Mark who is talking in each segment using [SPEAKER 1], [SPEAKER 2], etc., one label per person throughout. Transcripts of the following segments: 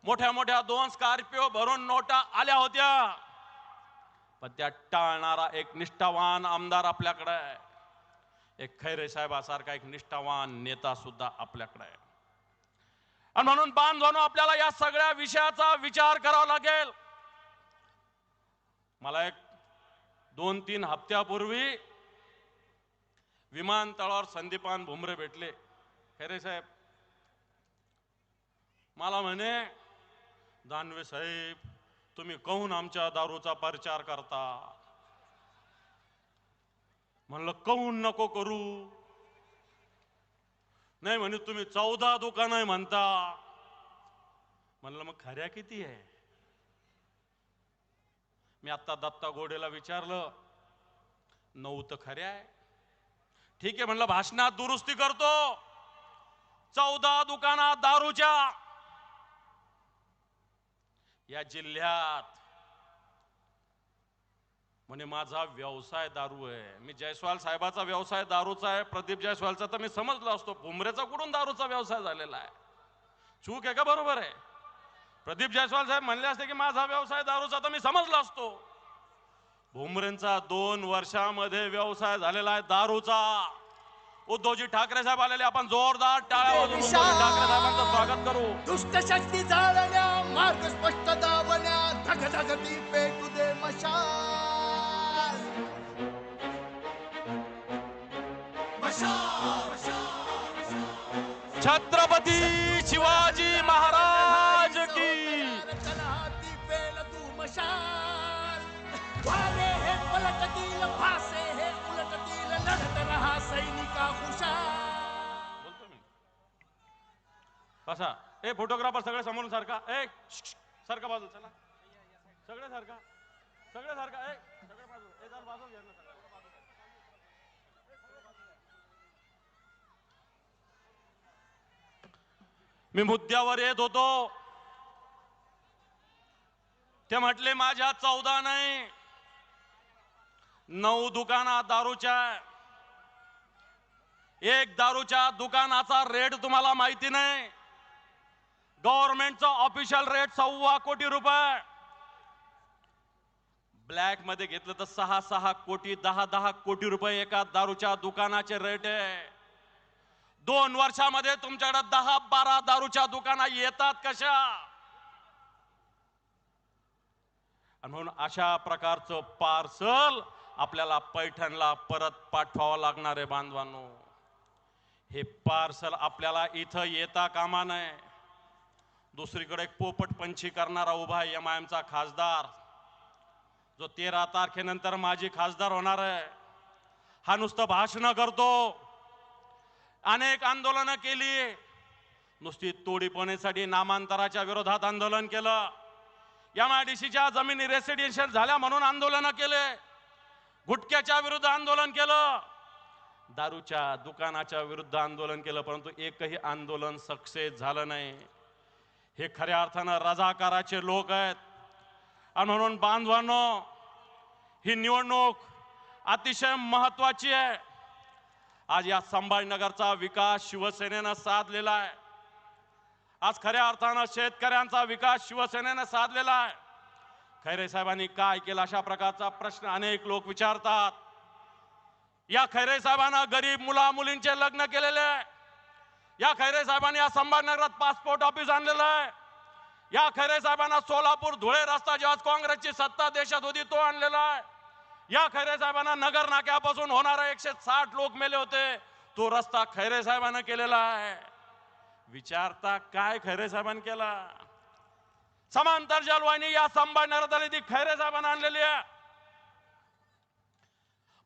[SPEAKER 1] मोठ्या मोठ्या 2 स्कॉर्पिओ भरून नोटा आल्या होत्या, पण त्या टाळणारा एक निष्ठावान आमदार आपल्याकडे आहे, एक खैरे साहेबासारखा एक निष्ठावान नेता सुद्धा आपल्याकडे आहे. आणि म्हणून बांधवांनो, आपल्याला या सगळ्या विषयाचा विचार करावा लागेल. मला एक 2-3 हप्त्यापूर्वी विमानतळावर संदीपान भुमरे भेटले. खैरे साहेब मला म्हणे, दानवे साहेब तुम्ही कहून आमच्या दारूचा प्रचार करता? म्हणलं कहून नको करू. नाही म्हणे तुम्ही 14 दुकानं म्हणता. म्हणलं मग खऱ्या किती आहे? मी आता दत्ता गोडेला विचारलं, 9 तर खऱ्या आहे. ठीक आहे म्हणलं, भाषणात दुरुस्ती करतो. 14 दुकानात दारूच्या या जिल्ह्यात. म्हणे माझा व्यवसाय दारू आहे. मी जयस्वाल साहेबाचा व्यवसाय दारूचा आहे, प्रदीप जयस्वालचा तर मी समजलो असतो. भुमरेचा कुठून दारूचा व्यवसाय झालेला आहे? चूक आहे का बरोबर आहे? प्रदीप जयस्वाल साहेब म्हणले असते की माझा व्यवसाय दारूचा तर मी समजलो असतो. भुमरेंचा 2 वर्षामध्ये व्यवसाय झालेला आहे दारूचा. उद्धवजी ठाकरे साहेब आलेले, आपण जोरदार टाळ्या वाजवून उद्धवजी ठाकरे साहेबांचं स्वागत करू.
[SPEAKER 2] दुष्ट शक्ती जाळल्या, मार्ग स्पष्ट दावल्या, धगधगती पेटू दे मशाल.
[SPEAKER 1] छत्रपती शिवाजी महाराज की.
[SPEAKER 2] हाती पेल तू मशाल. वारे हे पलटतील, भासे हे उलटतील, लढत रहा सैनिका हुशार.
[SPEAKER 1] बोलतो मी कसा. ए फोटोग्राफर सगळे समोरून सारखा. ए सारखा बाजू, चला सगळे सारखा, सगळे सारखा. ए सगळे बाजू, ए जरा बाजू घ्या ना. मी मुद्द्यावर येत होतो. ते म्हटले माझ्या 14 नाही 9 दुकानात दारूच्या. एक दारूच्या दुकानाचा रेट तुम्हाला माहिती नाही. गव्हर्नमेंटचा ऑफिशियल रेट 1.25 कोटी रुपये. ब्लॅक मध्ये घेतलं तर 6-6 कोटी 10-10 कोटी रुपये एका दारूच्या दुकानाचे रेट आहे. 2 वर्षामध्ये तुमच्याकडे 10-12 दारूच्या दुकाना येतात कशा? आणि म्हणून अशा प्रकारचं पार्सल आपल्याला पैठणला परत पाठवावं लागणार आहे बांधवांनो. हे पार्सल आपल्याला इथं येता कामा नये. दुसरीकडे एक पोपट पंछी करणारा उभा आहे MIMचा खासदार, जो 13 तारखेनंतर माझी खासदार होणार आहे. हा नुसतं भाषण करतो. अनेक आंदोलनं केली. नुसती तोडीपणीसाठी नामांतराच्या विरोधात आंदोलन केलं. MIDCच्या जमिनी रेसिडेन्शियल झाल्या म्हणून आंदोलन केले. गुटख्याच्या विरुद्ध आंदोलन केलं. दारूच्या दुकानाच्या विरुद्ध आंदोलन केलं. परंतु एकही आंदोलन सक्सेस झालं नाही. हे खऱ्या अर्थानं रजाकाराचे लोक आहेत. आणि म्हणून बांधवांनो, ही निवडणूक अतिशय महत्वाची आहे. आज या संभाजीनगरचा विकास शिवसेनेनं साधलेला आहे. आज खऱ्या अर्थानं शेतकऱ्यांचा विकास शिवसेनेनं साधलेला आहे. खैरे साहेबांनी काय केलं अशा प्रकारचा प्रश्न अनेक लोक विचारतात. या खैरे साहेबांना गरीब मुला मुलींचे लग्न केलेले आहे. या खैरे साहेबांनी या संभाजीनगरात पासपोर्ट ऑफिस आणलेलं आहे. या खैरे साहेबांना सोलापूर धुळे रस्ता जेव्हा काँग्रेसची सत्ता देशात होती तो आणलेला आहे. या खैरे साहेबांना नगर नाक्यापासून होणारे 160 लोक मेले होते, तो रस्ता खैरे साहेबांना केलेला आहे. विचारता काय खैरे साहेबांनी केला? समांतर जलवाहिनी या संभाजीनगरात आली ती खैरे साहेबांना आणलेली आहे.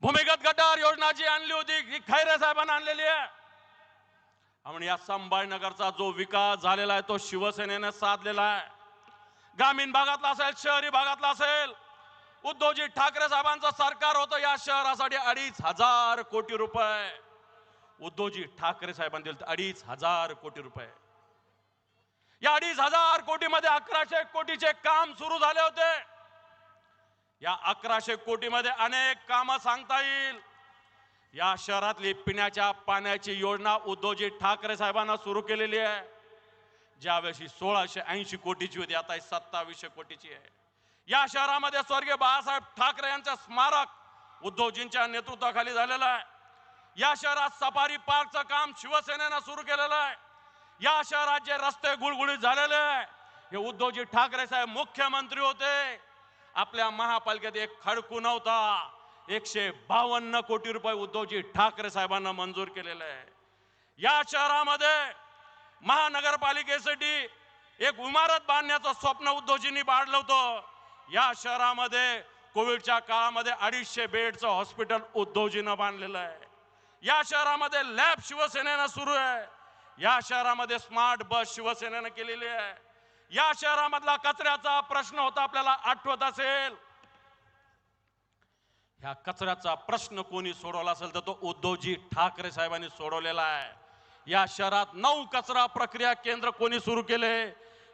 [SPEAKER 1] भूमिगत गटार योजना जी आणली होती ही खैरे साहेबांना आणलेली आहे. आणि या संभाजीनगरचा जो विकास झालेला आहे तो शिवसेनेने साधलेला आहे. ग्रामीण भागातला असेल, शहरी भागातला असेल, उद्धवजी ठाकरे साहेबांचं सरकार होतं. या शहरासाठी 2,500 कोटी रुपये उद्धवजी ठाकरे साहेबांनी दिले. 2,500 कोटी रुपये. या 2,500 कोटीमध्ये 1,100 कोटीचे काम सुरू झाले होते. या 1,100 कोटीमध्ये अनेक कामं सांगता येईल. या शहरातली पिण्याच्या पाण्याची योजना उद्धवजी ठाकरे साहेबांना सुरू केलेली आहे. ज्यावेळी 1680 कोटीची होती, आता 2700 कोटीची आहे. या शहरामध्ये स्वर्गीय बाळासाहेब ठाकरे यांचं स्मारक उद्धवजींच्या नेतृत्वाखाली झालेलं आहे. या शहरात सफारी पार्कचं काम शिवसेनेनं सुरू केलेलं आहे. या शहरात जे रस्ते गुळगुळीत झालेले आहे, हे उद्धवजी ठाकरे साहेब मुख्यमंत्री होते, आपल्या महापालिकेत एक खडकू नव्हता. 152 कोटी रुपये उद्धवजी ठाकरे साहेबांना मंजूर केलेले आहे. या शहरामध्ये महानगरपालिकेसाठी एक इमारत बांधण्याचं स्वप्न उद्धवजींनी बाळगलं होतं. या शहरामध्ये कोविडच्या काळामध्ये 250 बेडचं हॉस्पिटल उद्धवजींना बांधलेलं आहे. या शहरामध्ये लॅब शिवसेनेनं सुरू आहे. या शहरामध्ये स्मार्ट बस शिवसेनेनं केलेली आहे. या शहरामधला कचऱ्याचा प्रश्न होता, आपल्याला आठवत असेल. ह्या कचऱ्याचा प्रश्न कोणी सोडवला असेल तर तो उद्धवजी ठाकरे साहेबांनी सोडवलेला आहे. या शहरात 9 कचरा प्रक्रिया केंद्र कोणी सुरू केले,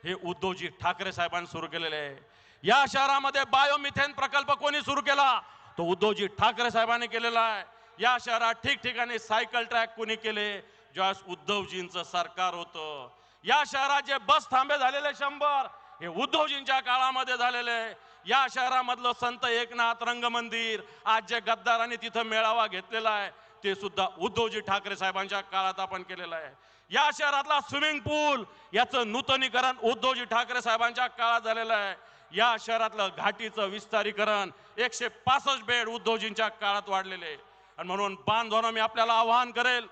[SPEAKER 1] हे उद्धवजी ठाकरे साहेबांनी सुरू केलेले आहे. या शहरामध्ये बायोमिथेन प्रकल्प कोणी सुरू केला, तो उद्धवजी ठाकरे साहेबांनी केलेला आहे. या शहरात ठिकठिकाणी सायकल ट्रॅक कोणी केले, ज्यावेळेस उद्धवजींचं सरकार होतं. या शहरात जे बस थांबे झालेले 100, हे उद्धवजींच्या काळामध्ये झालेले. या शहरामधलं संत एकनाथ रंगमंदिर, आज जे गद्दारांनी तिथं मेळावा घेतलेला आहे, ते सुद्धा उद्धवजी ठाकरे साहेबांच्या काळात आपण केलेलं आहे. या शहरातला स्विमिंग पूल याचं नूतनीकरण उद्धवजी ठाकरे साहेबांच्या काळात झालेलं आहे. या शहरातलं घाटीचं विस्तारीकरण 165 बेड उद्धवजींच्या काळात वाढलेले. आणि म्हणून बांधवांनो, मी आपल्याला आवाहन करेल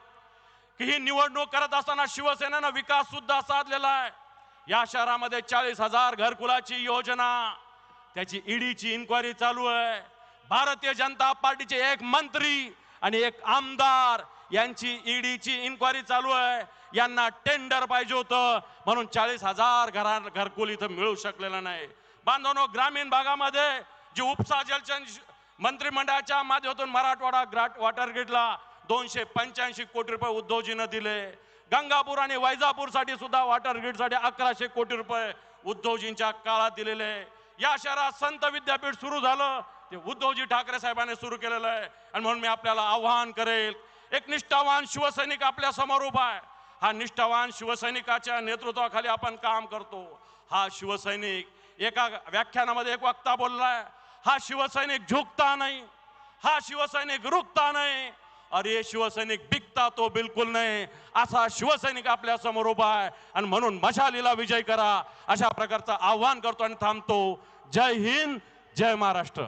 [SPEAKER 1] की ही निवडणूक करत असताना शिवसेनेनं विकास सुद्धा साधलेला आहे. या शहरामध्ये 40,000 घरकुलाची योजना, त्याची ईडीची इन्क्वायरी चालू आहे. भारतीय जनता पार्टीचे एक मंत्री आणि एक आमदार यांची ईडीची इन्क्वायरी चालू आहे. यांना टेंडर पाहिजे होतं, म्हणून 40,000 घरकुल इथं मिळू शकलेलं नाही. बांधवांनो, ग्रामीण भागामध्ये जी उपसा जलचन मंत्रिमंडळाच्या माध्यमातून मराठवाडा वॉटर ग्रीडला 285 कोटी रुपये उद्धवजीनं दिले. गंगापूर आणि वैजापूर साठी सुद्धा वॉटर ग्रीड साठी 1100 कोटी रुपये उद्धवजींच्या काळात दिलेले. या शहरात संत विद्यापीठ सुरू झालं, ते उद्धवजी ठाकरे साहेबांनी सुरू केलेलं आहे. आणि म्हणून मी आपल्याला आवाहन करेल, एक निष्ठावान शिवसैनिक आपल्या समोर उभा आहे. हा निष्ठावान शिवसैनिकाच्या नेतृत्वाखाली आपण काम करतो. हा शिवसैनिक एका व्याख्यानामध्ये एक वक्ता बोललाय, हा शिवसैनिक झुकता नहीं, हा शिवसैनिक रुकता नहीं, और ये शिवसैनिक बिकता तो बिलकुल नाही. असा शिवसैनिक आपल्या समोर उभा आहे. आणि म्हणून मशालीला विजय करा, अशा प्रकारचं आव्हान करतो आणि थांबतो. जय हिंद, जय महाराष्ट्र.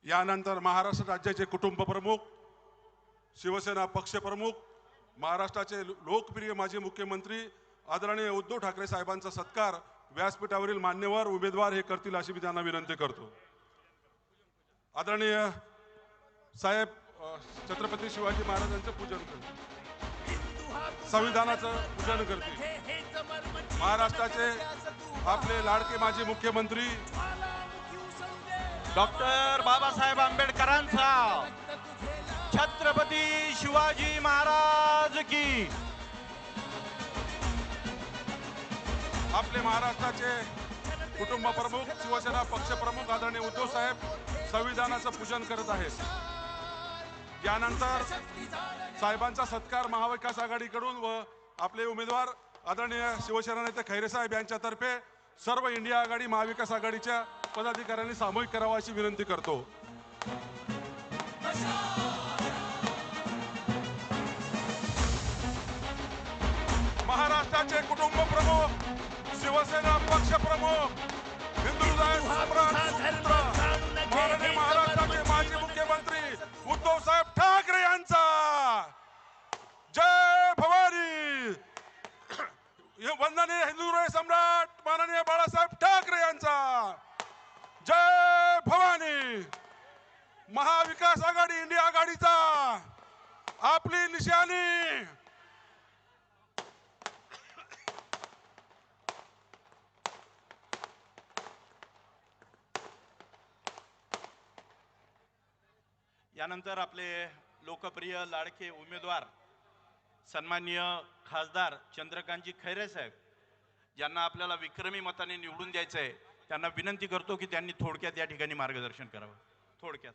[SPEAKER 3] यानंतर महाराष्ट्र राज्याचे कुटुंब प्रमुख, शिवसेना पक्ष प्रमुख, महाराष्ट्राचे लोकप्रिय माजी मुख्यमंत्री आदरणीय उद्धव ठाकरे साहेबांचा सत्कार व्यासपीठावरील मान्यवर उमेदवार हे करतील, अशी मी त्यांना विनंती करतो. आदरणीय साहेब छत्रपती शिवाजी महाराजांचं पूजन करतील, संविधानाचं पूजन करतील. महाराष्ट्राचे आपले लाडके माजी मुख्यमंत्री
[SPEAKER 4] डॉक्टर बाबासाहेब आंबेडकरांचा, छत्रपती शिवाजी महाराज की.
[SPEAKER 3] आपले महाराष्ट्राचे कुटुंब प्रमुख, शिवसेना पक्ष प्रमुख आदरणीय उद्धव साहेब संविधानाचं पूजन करत आहेत. यानंतर साहेबांचा सत्कार महाविकास आघाडीकडून व आपले उमेदवार आदरणीय शिवसेना नेते खैरे साहेब यांच्यातर्फे सर्व इंडिया आघाडी महाविकास आघाडीच्या पदाधिकाऱ्यांनी सामूहिक करावा, अशी विनंती करतो. महाराष्ट्राचे कुटुंब प्रमुख, शिवसेना पक्ष प्रमुख, हिंदुत्व सम्राट, माननीय महाराष्ट्राचे माजी मुख्यमंत्री उद्धव साहेब ठाकरे यांचा जय भवानी. वंदनीय हिंदुत्व सम्राट माननीय बाळासाहेब ठाकरे यांचा जय भवानी. महाविकास आघाडी इंडिया आघाडीचा आपली निशाणी.
[SPEAKER 4] यानंतर आपले लोकप्रिय लाडके उमेदवार सन्माननीय खासदार चंद्रकांतजी खैरे साहेब, ज्यांना आपल्याला विक्रमी मताने निवडून द्यायचं आहे, त्यांना विनंती करतो की त्यांनी थोडक्यात या ठिकाणी मार्गदर्शन करावं. थोडक्यात.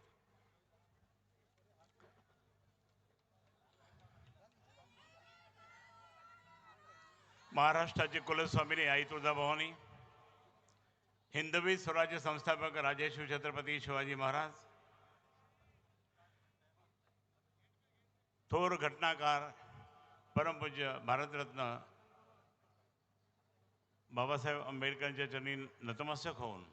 [SPEAKER 5] महाराष्ट्राचे कुलस्वामिनी आई तुळजाभवानी, हिंदवी स्वराज्य संस्थापक राजर्षी छत्रपती शिवाजी महाराज, थोर घटनाकार परमपूज्य भारतरत्न बाबासाहेब आंबेडकरांच्या चरणी नतमस्तक होऊन,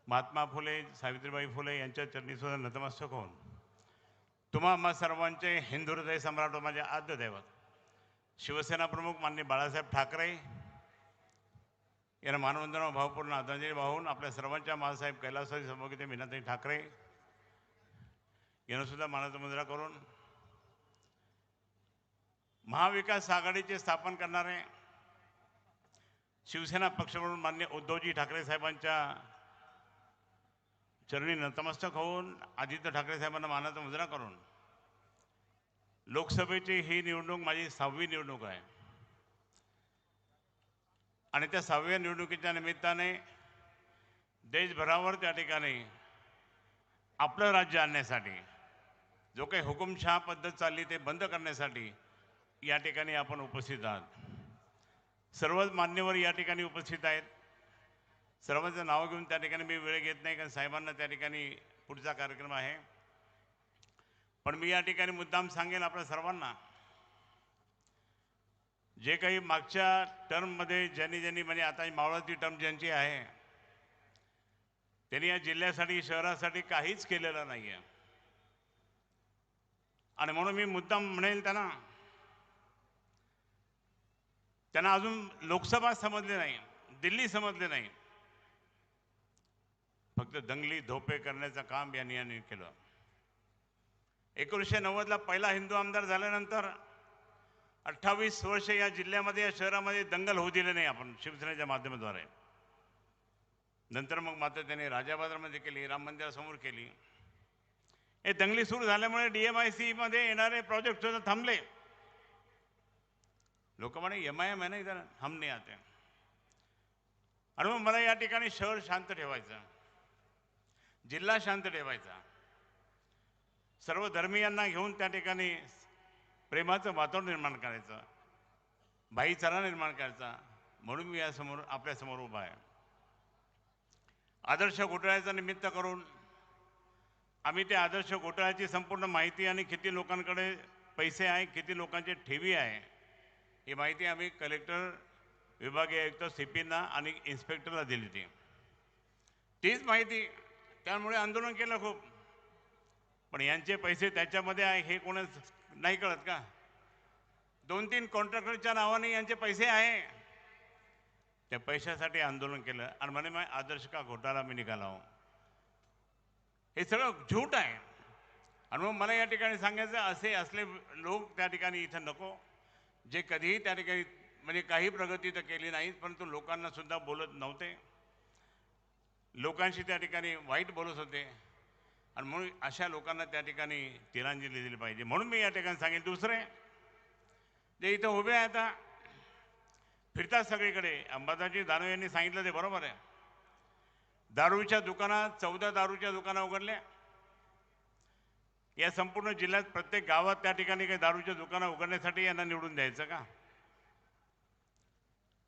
[SPEAKER 5] महात्मा फुले सावित्रीबाई फुले यांच्या चरणी सुद्धा नतमस्तक होऊन, तुम्हा आम्हा सर्वांचे हिंदू हृदय सम्राट माझे आद्य दैवत शिवसेना प्रमुख माननीय बाळासाहेब ठाकरे यांना मानवंदना भावपूर्ण आदरांजली वाहून, आपल्या सर्वांच्या मासाहेब कैलासवासी सौभाग्यवती मीनाताई ठाकरे यांना सुद्धा मानाचा मुजरा करून, महाविकास आघाडीचे स्थापन करणारे शिवसेना पक्षप्रमुख माननीय उद्धवजी ठाकरे साहेबांच्या चरणी नतमस्तक होऊन, आदित्य ठाकरे साहेबांना मानाचा मुजरा करून, लोकसभेची ही निवडणूक माझी 6वी निवडणूक आहे आणि त्या 6व्या निवडणुकीच्या निमित्ताने देशभरावर त्या ठिकाणी आपलं राज्य आणण्यासाठी जो काही हुकुमशहा पद्धत चालली ते बंद करण्यासाठी या ठिकाणी आपण उपस्थित आहात. सर्वच मान्यवर या ठिकाणी उपस्थित आहेत. सर्वांचं नाव घेऊन त्या ठिकाणी मी वेळ घेत नाही, कारण साहेबांना त्या ठिकाणी पुढचा कार्यक्रम आहे. पण मी या ठिकाणी मुद्दाम सांगेन आपल्या सर्वांना, जे काही मागच्या टर्ममध्ये ज्यांनी म्हणजे आता मावळती टर्म ज्यांची आहे त्यांनी या जिल्ह्यासाठी शहरासाठी काहीच केलेलं नाही आहे. आणि म्हणून मी मुद्दाम म्हणेल त्यांना अजून लोकसभा समजले नाही, दिल्ली समजले नाही, फक्त दंगली धोपे करण्याचं काम यांनी केलं. 1990ला पहिला हिंदू आमदार झाल्यानंतर 28 वर्ष या जिल्ह्यामध्ये या शहरामध्ये दंगल होऊ दिले नाही आपण शिवसेनेच्या माध्यमाद्वारे. नंतर मग मात्र त्यांनी राजाबाजारमध्ये केली, राम मंदिरासमोर केली. हे दंगली सुरू झाल्यामुळे DMIC मध्ये येणारे प्रोजेक्ट सुद्धा थांबले. लोक म्हणे MIM आहे ना इधर, हम नाही आते. आणि मग मला या ठिकाणी शहर शांत ठेवायचं, जिल्हा शांत ठेवायचा, सर्व धर्मीयांना घेऊन त्या ठिकाणी प्रेमाचं वातावरण निर्माण करायचं, भाईचारा निर्माण करायचा. म्हणून मी यासमोर आपल्यासमोर उभा आहे. आदर्श घोटाळ्याचा निमित्त करून आम्ही त्या आदर्श घोटाळ्याची संपूर्ण माहिती आणि किती लोकांकडे पैसे आहे, किती लोकांचे ठेवी आहे, ही माहिती आम्ही कलेक्टर, विभागीय आयुक्त, CPना आणि इन्स्पेक्टरला दिली होती. तीच माहिती, त्यामुळे आंदोलन केलं खूप. पण यांचे पैसे त्याच्यामध्ये आहे हे कोणाच नाही कळत का? 2-3 कॉन्ट्रॅक्टरच्या नावाने यांचे पैसे आहे. त्या पैशासाठी आंदोलन केलं आणि म्हणे मग आदर्श का घोटाळा मी निघाला हूं. हे सगळं झूट आहे. आणि मग मला या ठिकाणी सांगायचं, असे असले लोक त्या ठिकाणी इथं नको, जे कधीही त्या ठिकाणी म्हणजे काही प्रगती तर केली नाही, परंतु लोकांना सुद्धा बोलत नव्हते, लोकांशी त्या ठिकाणी वाईट बोलत होते. आणि म्हणून अशा लोकांना त्या ठिकाणी तिलांजली दिली पाहिजे. म्हणून मी या ठिकाणी सांगेन. दुसरे जे इथं उभे आहेत आता फिरतात सगळीकडे, अंबादासजी दानवे यांनी सांगितलं ते बरोबर आहे. दारूच्या दुकानात 14 दारूच्या दुकानं उघडल्या. या संपूर्ण जिल्ह्यात प्रत्येक गावात त्या ठिकाणी काही दारूच्या दुकानं उघडण्यासाठी यांना निवडून द्यायचं का?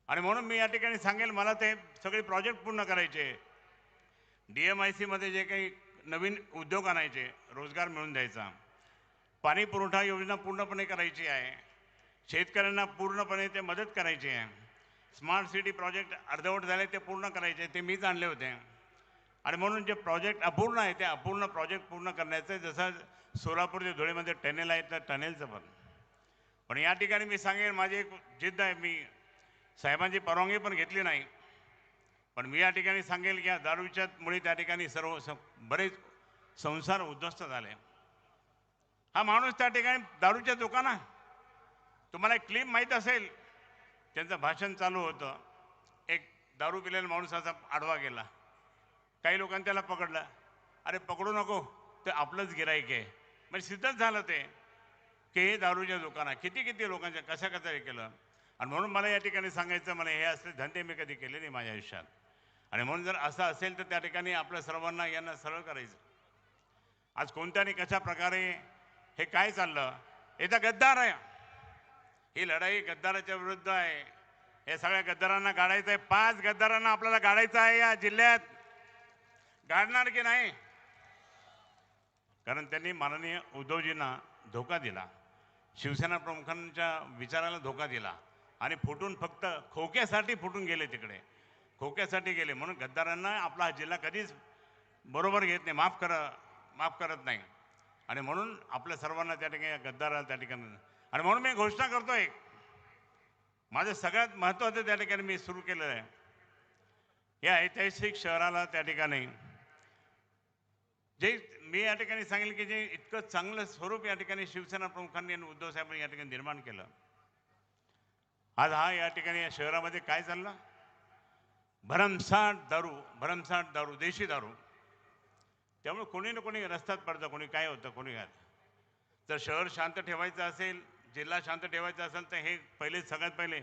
[SPEAKER 5] आणि म्हणून मी या ठिकाणी सांगेल, मला ते सगळे प्रोजेक्ट पूर्ण करायचे. DMIC मध्ये जे काही नवीन उद्योग आणायचे, रोजगार मिळवून द्यायचा, पाणी पुरवठा योजना पूर्णपणे करायची आहे, शेतकऱ्यांना पूर्णपणे ते मदत करायची आहे, स्मार्ट सिटी प्रोजेक्ट अर्धवट झाले ते पूर्ण करायचे, ते मीच आणले होते. आणि म्हणून जे प्रोजेक्ट अपूर्ण आहे ते अपूर्ण प्रोजेक्ट पूर्ण करण्याचं, जसं सोलापूर ते धुळेमध्ये टनेल आहे तर टनेलचं पण या ठिकाणी मी सांगेन, माझी एक जिद्द आहे. मी साहेबांची परवानगी पण घेतली नाही, पण मी या ठिकाणी सांगेल की या दारूच्या मुळे त्या ठिकाणी बरेच संसार उद्ध्वस्त झाले. हा माणूस त्या ठिकाणी दारूच्या दुकानात, तुम्हाला एक क्लिप माहीत असेल, त्यांचं भाषण चालू होतं, एक दारू पिलेला माणूस असा आडवा गेला, काही लोकांनी त्याला पकडलं. अरे पकडू नको, ते आपलंच गिराईक आहे. म्हणजे सिद्धच झालं ते की हे दारूच्या दुकानात किती लोकांच्या कशा हे केलं. आणि म्हणून मला या ठिकाणी सांगायचं, मला हे असले धंदे मी कधी केले नाही माझ्या आयुष्यात. आणि म्हणून जर असं असेल तर त्या ठिकाणी आपल्या सर्वांना यांना सरळ करायचं. आज कोणत्याने कशा प्रकारे हे काय चाललं, याचा गद्दार आहे. ही लढाई गद्दाराच्या विरुद्ध आहे. हे सगळ्या गद्दारांना गाडायचं आहे. 5 गद्दारांना आपल्याला गाडायचं आहे या जिल्ह्यात. गाडणार की नाही? कारण त्यांनी माननीय उद्धवजींना धोका दिला, शिवसेना प्रमुखांच्या विचाराला धोका दिला आणि फुटून फक्त खोक्यासाठी फुटून गेले, तिकडे खोक्यासाठी गेले. म्हणून गद्दारांना आपला हा जिल्हा कधीच बरोबर घेत नाही, माफ करत नाही. आणि म्हणून आपल्या सर्वांना त्या ठिकाणी गद्दाराला त्या ठिकाणी, आणि म्हणून मी घोषणा करतोय, माझं सगळ्यात महत्त्वाचं त्या ठिकाणी मी सुरू केलेलं आहे. या ऐतिहासिक शहराला त्या ठिकाणी जे मी या ठिकाणी सांगेल की जे इतकं चांगलं स्वरूप या ठिकाणी शिवसेना प्रमुखांनी आणि उद्धव साहेबांनी या ठिकाणी निर्माण केलं. आज हा या ठिकाणी या शहरामध्ये काय चाललं? भरमसाठ दारू, देशी दारू. त्यामुळे कोणी ना कोणी रस्त्यात पडतं, कोणी काय होतं, कोणी काय. जर शहर शांत ठेवायचं असेल, जिल्हा शांत ठेवायचा असेल तर हे पहिले, सगळ्यात पहिले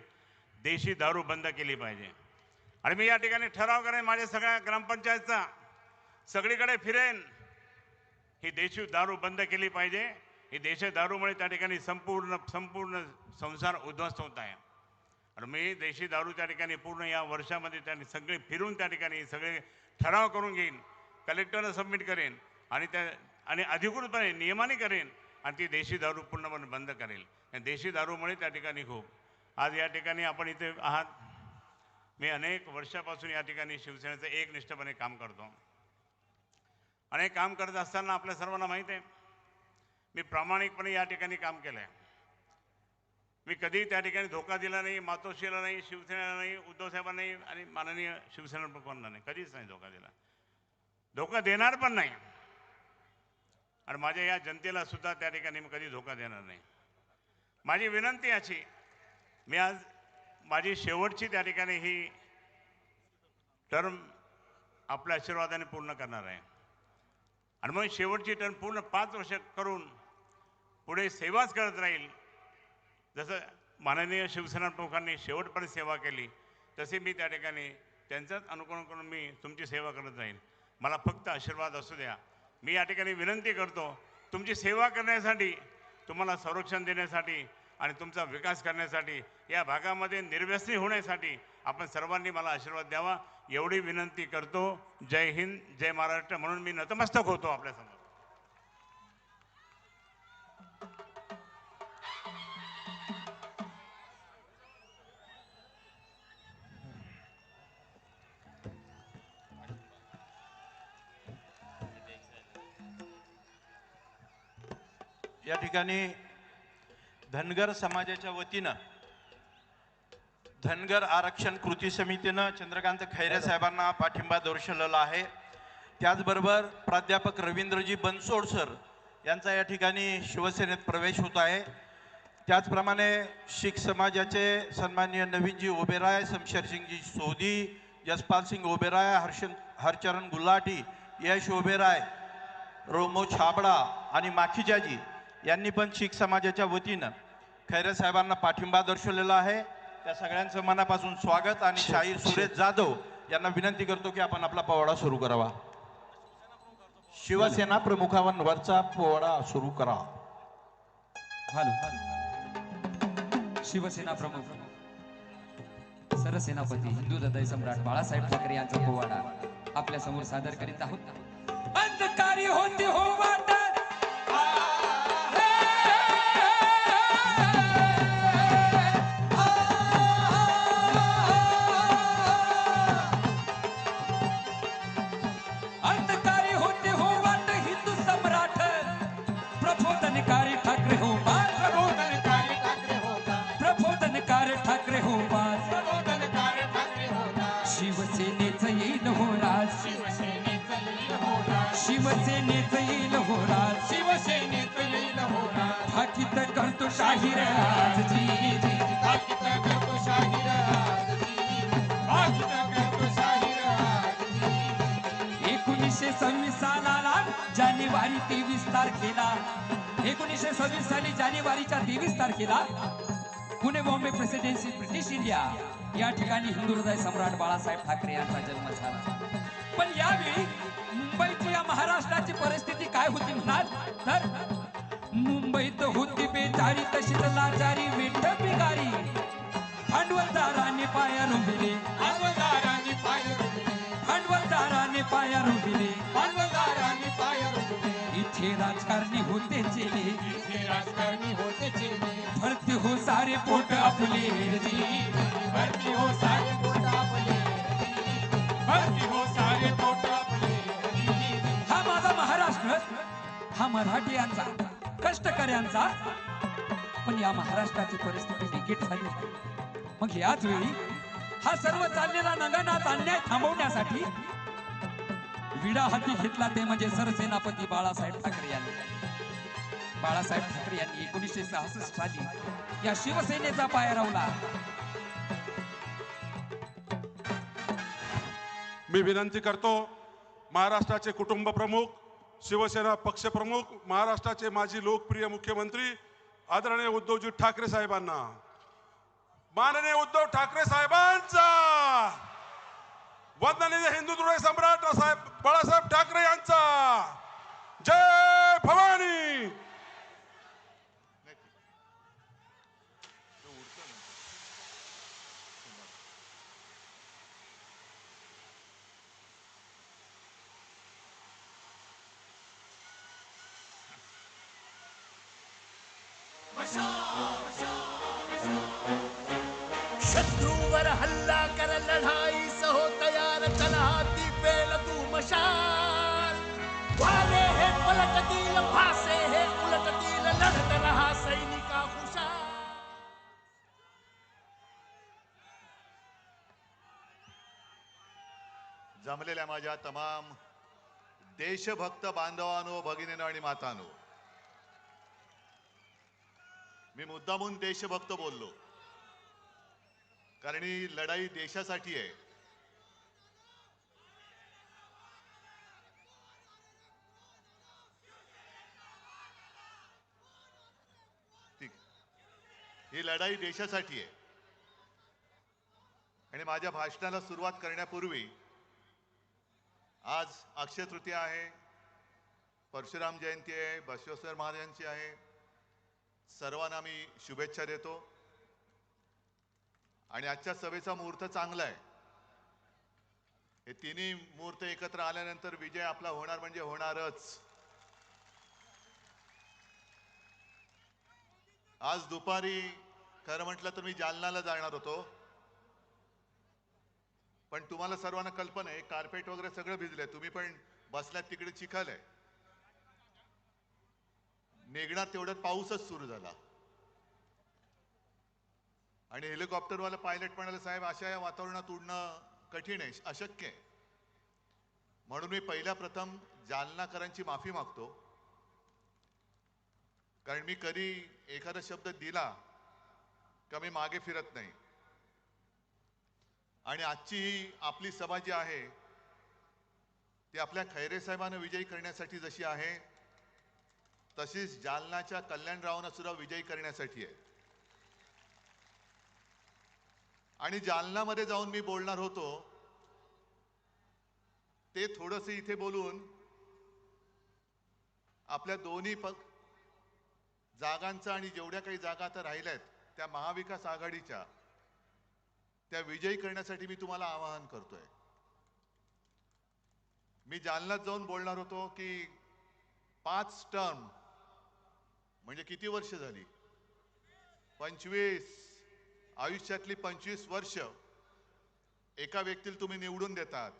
[SPEAKER 5] देशी दारू बंद केली पाहिजे. आणि मी या ठिकाणी ठराव करेन माझ्या सगळ्या ग्रामपंचायतचा, सगळीकडे फिरेन, ही देशी दारू बंद केली पाहिजे. ही देशी दारूमुळे त्या ठिकाणी संपूर्ण संसार उद्ध्वस्त होत आहे. आणि मी देशी दारू त्या ठिकाणी पूर्ण या वर्षामध्ये त्या सगळे फिरून त्या ठिकाणी सगळे ठराव करून घेईन, कलेक्टरला सबमिट करेन आणि अधिकृतपणे नियमाने करेन आणि ती देशी दारू पूर्णपणे बंद करेल. देशी दारूमुळे त्या ठिकाणी खूप आज या ठिकाणी आपण इथे आहात. मी अनेक वर्षापासून या ठिकाणी शिवसेनेचं एकनिष्ठपणे काम करतो. आणि काम करत असताना आपल्या सर्वांना माहीत आहे, मी प्रामाणिकपणे या ठिकाणी काम केलं आहे. मी कधी त्या ठिकाणी धोका दिला नाही, मातोश्रीला नाही, शिवसेनेला नाही, उद्धव साहेबांना नाही आणि माननीय शिवसेना प्रमुखांना नाही, कधीच नाही धोका दिला, धोका देणार पण नाही. आणि माझ्या या जनतेला सुद्धा त्या ठिकाणी मी कधी धोका देणार नाही. माझी विनंती अशी, मी आज माझी शेवटची त्या ठिकाणी ही टर्म आपल्या आशीर्वादाने पूर्ण करणार आहे. आणि मग शेवटची टर्म पूर्ण 5 वर्ष करून पुढे सेवाच करत राहील. जसं माननीय शिवसेना प्रमुखांनी शेवटपर्यंत सेवा केली, तसे मी त्या ठिकाणी त्यांचाच अनुकरण करून मी तुमची सेवा करत राहील. मला फक्त आशीर्वाद असू द्या. मी या ठिकाणी विनंती करतो, तुमची सेवा करण्यासाठी, तुम्हाला संरक्षण देण्यासाठी आणि तुमचा विकास करण्यासाठी, या भागामध्ये निर्व्यसनी होण्यासाठी आपण सर्वांनी मला आशीर्वाद द्यावा, एवढी विनंती करतो. जय हिंद, जय महाराष्ट्र. म्हणून मी नतमस्तक होतो आपल्यासमोर.
[SPEAKER 4] या ठिकाणी धनगर समाजाच्या वतीनं धनगर आरक्षण कृती समितीनं चंद्रकांत खैरे साहेबांना पाठिंबा दर्शवलेला आहे. त्याचबरोबर प्राध्यापक रवींद्रजी बनसोड सर यांचा या ठिकाणी शिवसेनेत प्रवेश होत आहे. त्याचप्रमाणे शीख समाजाचे सन्माननीय नवीनजी ओबेराय, शमशेरसिंगजी सोधी, जसपाल सिंग ओबेराय, हरचरण गुलाटी, यश ओबेराय, रोमो छाबडा आणि माखीजाजी यांनी पण शीख समाजाच्या वतीनं खैरे साहेबांना पाठिंबा दर्शवलेला आहे. त्या सगळ्यांचं मनापासून स्वागत. आणि शाहीर सुरेश जाधव यांना विनंती करतो की आपण आपला पोवाडा सुरू करावा. शिवसेना प्रमुखांवरचा पोवाडा सुरू करा.
[SPEAKER 6] शिवसेना प्रमुख सरसेनापती हिंदू हृदय सम्राट बाळासाहेब ठाकरे यांचा पोवाडा आपल्या समोर सादर करीत आहोत. अंधकारी होती हो वाट, अंधकारी होती हो वाट, हिंदू सम्राट प्रबोधनकारी ठाकरे हो बाज, प्रबोधनकारी ठाकरे हो बाज, प्रबोधनकारी ठाकरे हो बाज, प्रबोधनकारी ठाकरे हो बाज. शिवसेनेचं येईल हो राज, शिवसेनेचं येईल हो राज, शिवसेनेचं येईल हो राज, शिवसेनेचं येईल हो राज. थाकीत करतो शाहीर आजची, थाकीत करतो शाहीर आजची, थाकीत करतो शाहीर आजची. 1926 सालाला जानेवारी 23 तारखेला, 1926 साली जानेवारीच्या 23 तारखेला Pune Bombay presidency British India या ठिकाणी हिंदू हृदय सम्राट बाळासाहेब ठाकरे यांचा जन्म झाला. पण यावेळी मुंबईची या महाराष्ट्राची परिस्थिती काय होती म्हणाल तर मुंबईत होती बेजारी तशीच लाचारी विठ बिगारी भांडवलदाराने पाया रुबिले
[SPEAKER 2] भांडवलदारांनी पाय रुजले,
[SPEAKER 6] भांडवलदाराने पाया रुबिले
[SPEAKER 2] भांडवलदारांनी पाय रुजले,
[SPEAKER 6] इथे राजकारणी होते चेले
[SPEAKER 2] इथे राजकारणी होते चेले,
[SPEAKER 6] भरती हो सारे पोट आपले
[SPEAKER 2] भरती हो सारे पोट आपले, भरती हो सारे पोट आपले.
[SPEAKER 6] हा माझा महाराष्ट्र हा मराठीयांचा कष्टकऱ्यांचा पण या महाराष्ट्राची परिस्थिती बिकट झाली मग याच वेळी हा सर्व चाललेला नगनाथ अन्याय थांबवण्यासाठी विडा हाती घेतला ते म्हणजे सरसेनापती बाळासाहेब ठाकरे यांनी बाळासाहेब ठाकरे यांनी 1966 साली या शिवसेनेचा पाया रोवला
[SPEAKER 3] मी विनंती करतो महाराष्ट्राचे कुटुंब प्रमुख शिवसेना पक्षप्रमुख महाराष्ट्राचे माजी लोकप्रिय मुख्यमंत्री आदरणीय उद्धवजी ठाकरे साहेबांना माननीय उद्धव ठाकरे साहेबांचा वंदनीय हिंदुत्व सम्राट साहेब बाळासाहेब ठाकरे यांचा जय भवानी.
[SPEAKER 2] शत्रूवर हल्ला कर लढाई सहो तयार चला ती पेल तू मशाल. वारे हे पलटतील भासे हे उलटतील लढत रहा सैनिका हुशार.
[SPEAKER 7] जमलेल्या माझ्या तमाम देशभक्त बांधवांनो भगिनीनो आणि मातांनो मी मुद्दामून देशभक्त बोललो कारण ही लढाई देशासाठी आहे. ठीक ही लढाई देशासाठी आहे आणि माझ्या भाषणाला सुरुवात करण्यापूर्वी आज अक्षय तृतीया आहे, परशुराम जयंती आहे, बसवेश्वर महाराजांची आहे. सर्वांना मी शुभेच्छा देतो आणि आजच्या सभेचा मुहूर्त चांगला आहे. हे तिन्ही मुहूर्त एकत्र आल्यानंतर विजय आपला होणार म्हणजे होणारच. आज दुपारी खरं म्हटलं तर मी जालन्याला जाणार होतो पण तुम्हाला सर्वांना कल्पना आहे कार्पेट वगैरे सगळं भिजलंय, तुम्ही पण बसल्यात तिकडे चिखल आहे. निघणार तेवढ्यात पाऊसच सुरू झाला आणि हेलिकॉप्टरवाला पायलट म्हणाले साहेब अशा या वातावरणात उडणं कठीण आहे, अशक्य आहे. म्हणून मी पहिल्या प्रथम जालनाकरांची माफी मागतो कारण मी कधी एखादा शब्द दिला का मी मागे फिरत नाही आणि आजची ही आपली सभा जी आहे ती आपल्या खैरे साहेबांना विजयी करण्यासाठी जशी आहे तशीच जालनाच्या कल्याणरावांना सुद्धा विजयी करण्यासाठी आहे. आणि जालनामध्ये जाऊन मी बोलणार होतो ते थोडंसं इथे बोलून आपल्या दोन्ही जागांचा आणि जेवढ्या काही जागा आता राहिल्यात त्या महाविकास आघाडीच्या त्या विजयी करण्यासाठी मी तुम्हाला आवाहन करतोय. मी जालन्यात जाऊन बोलणार होतो की 5 टर्म म्हणजे किती वर्ष झाली, 25 आयुष्यातली 25 वर्ष एका व्यक्तीला तुम्ही निवडून देतात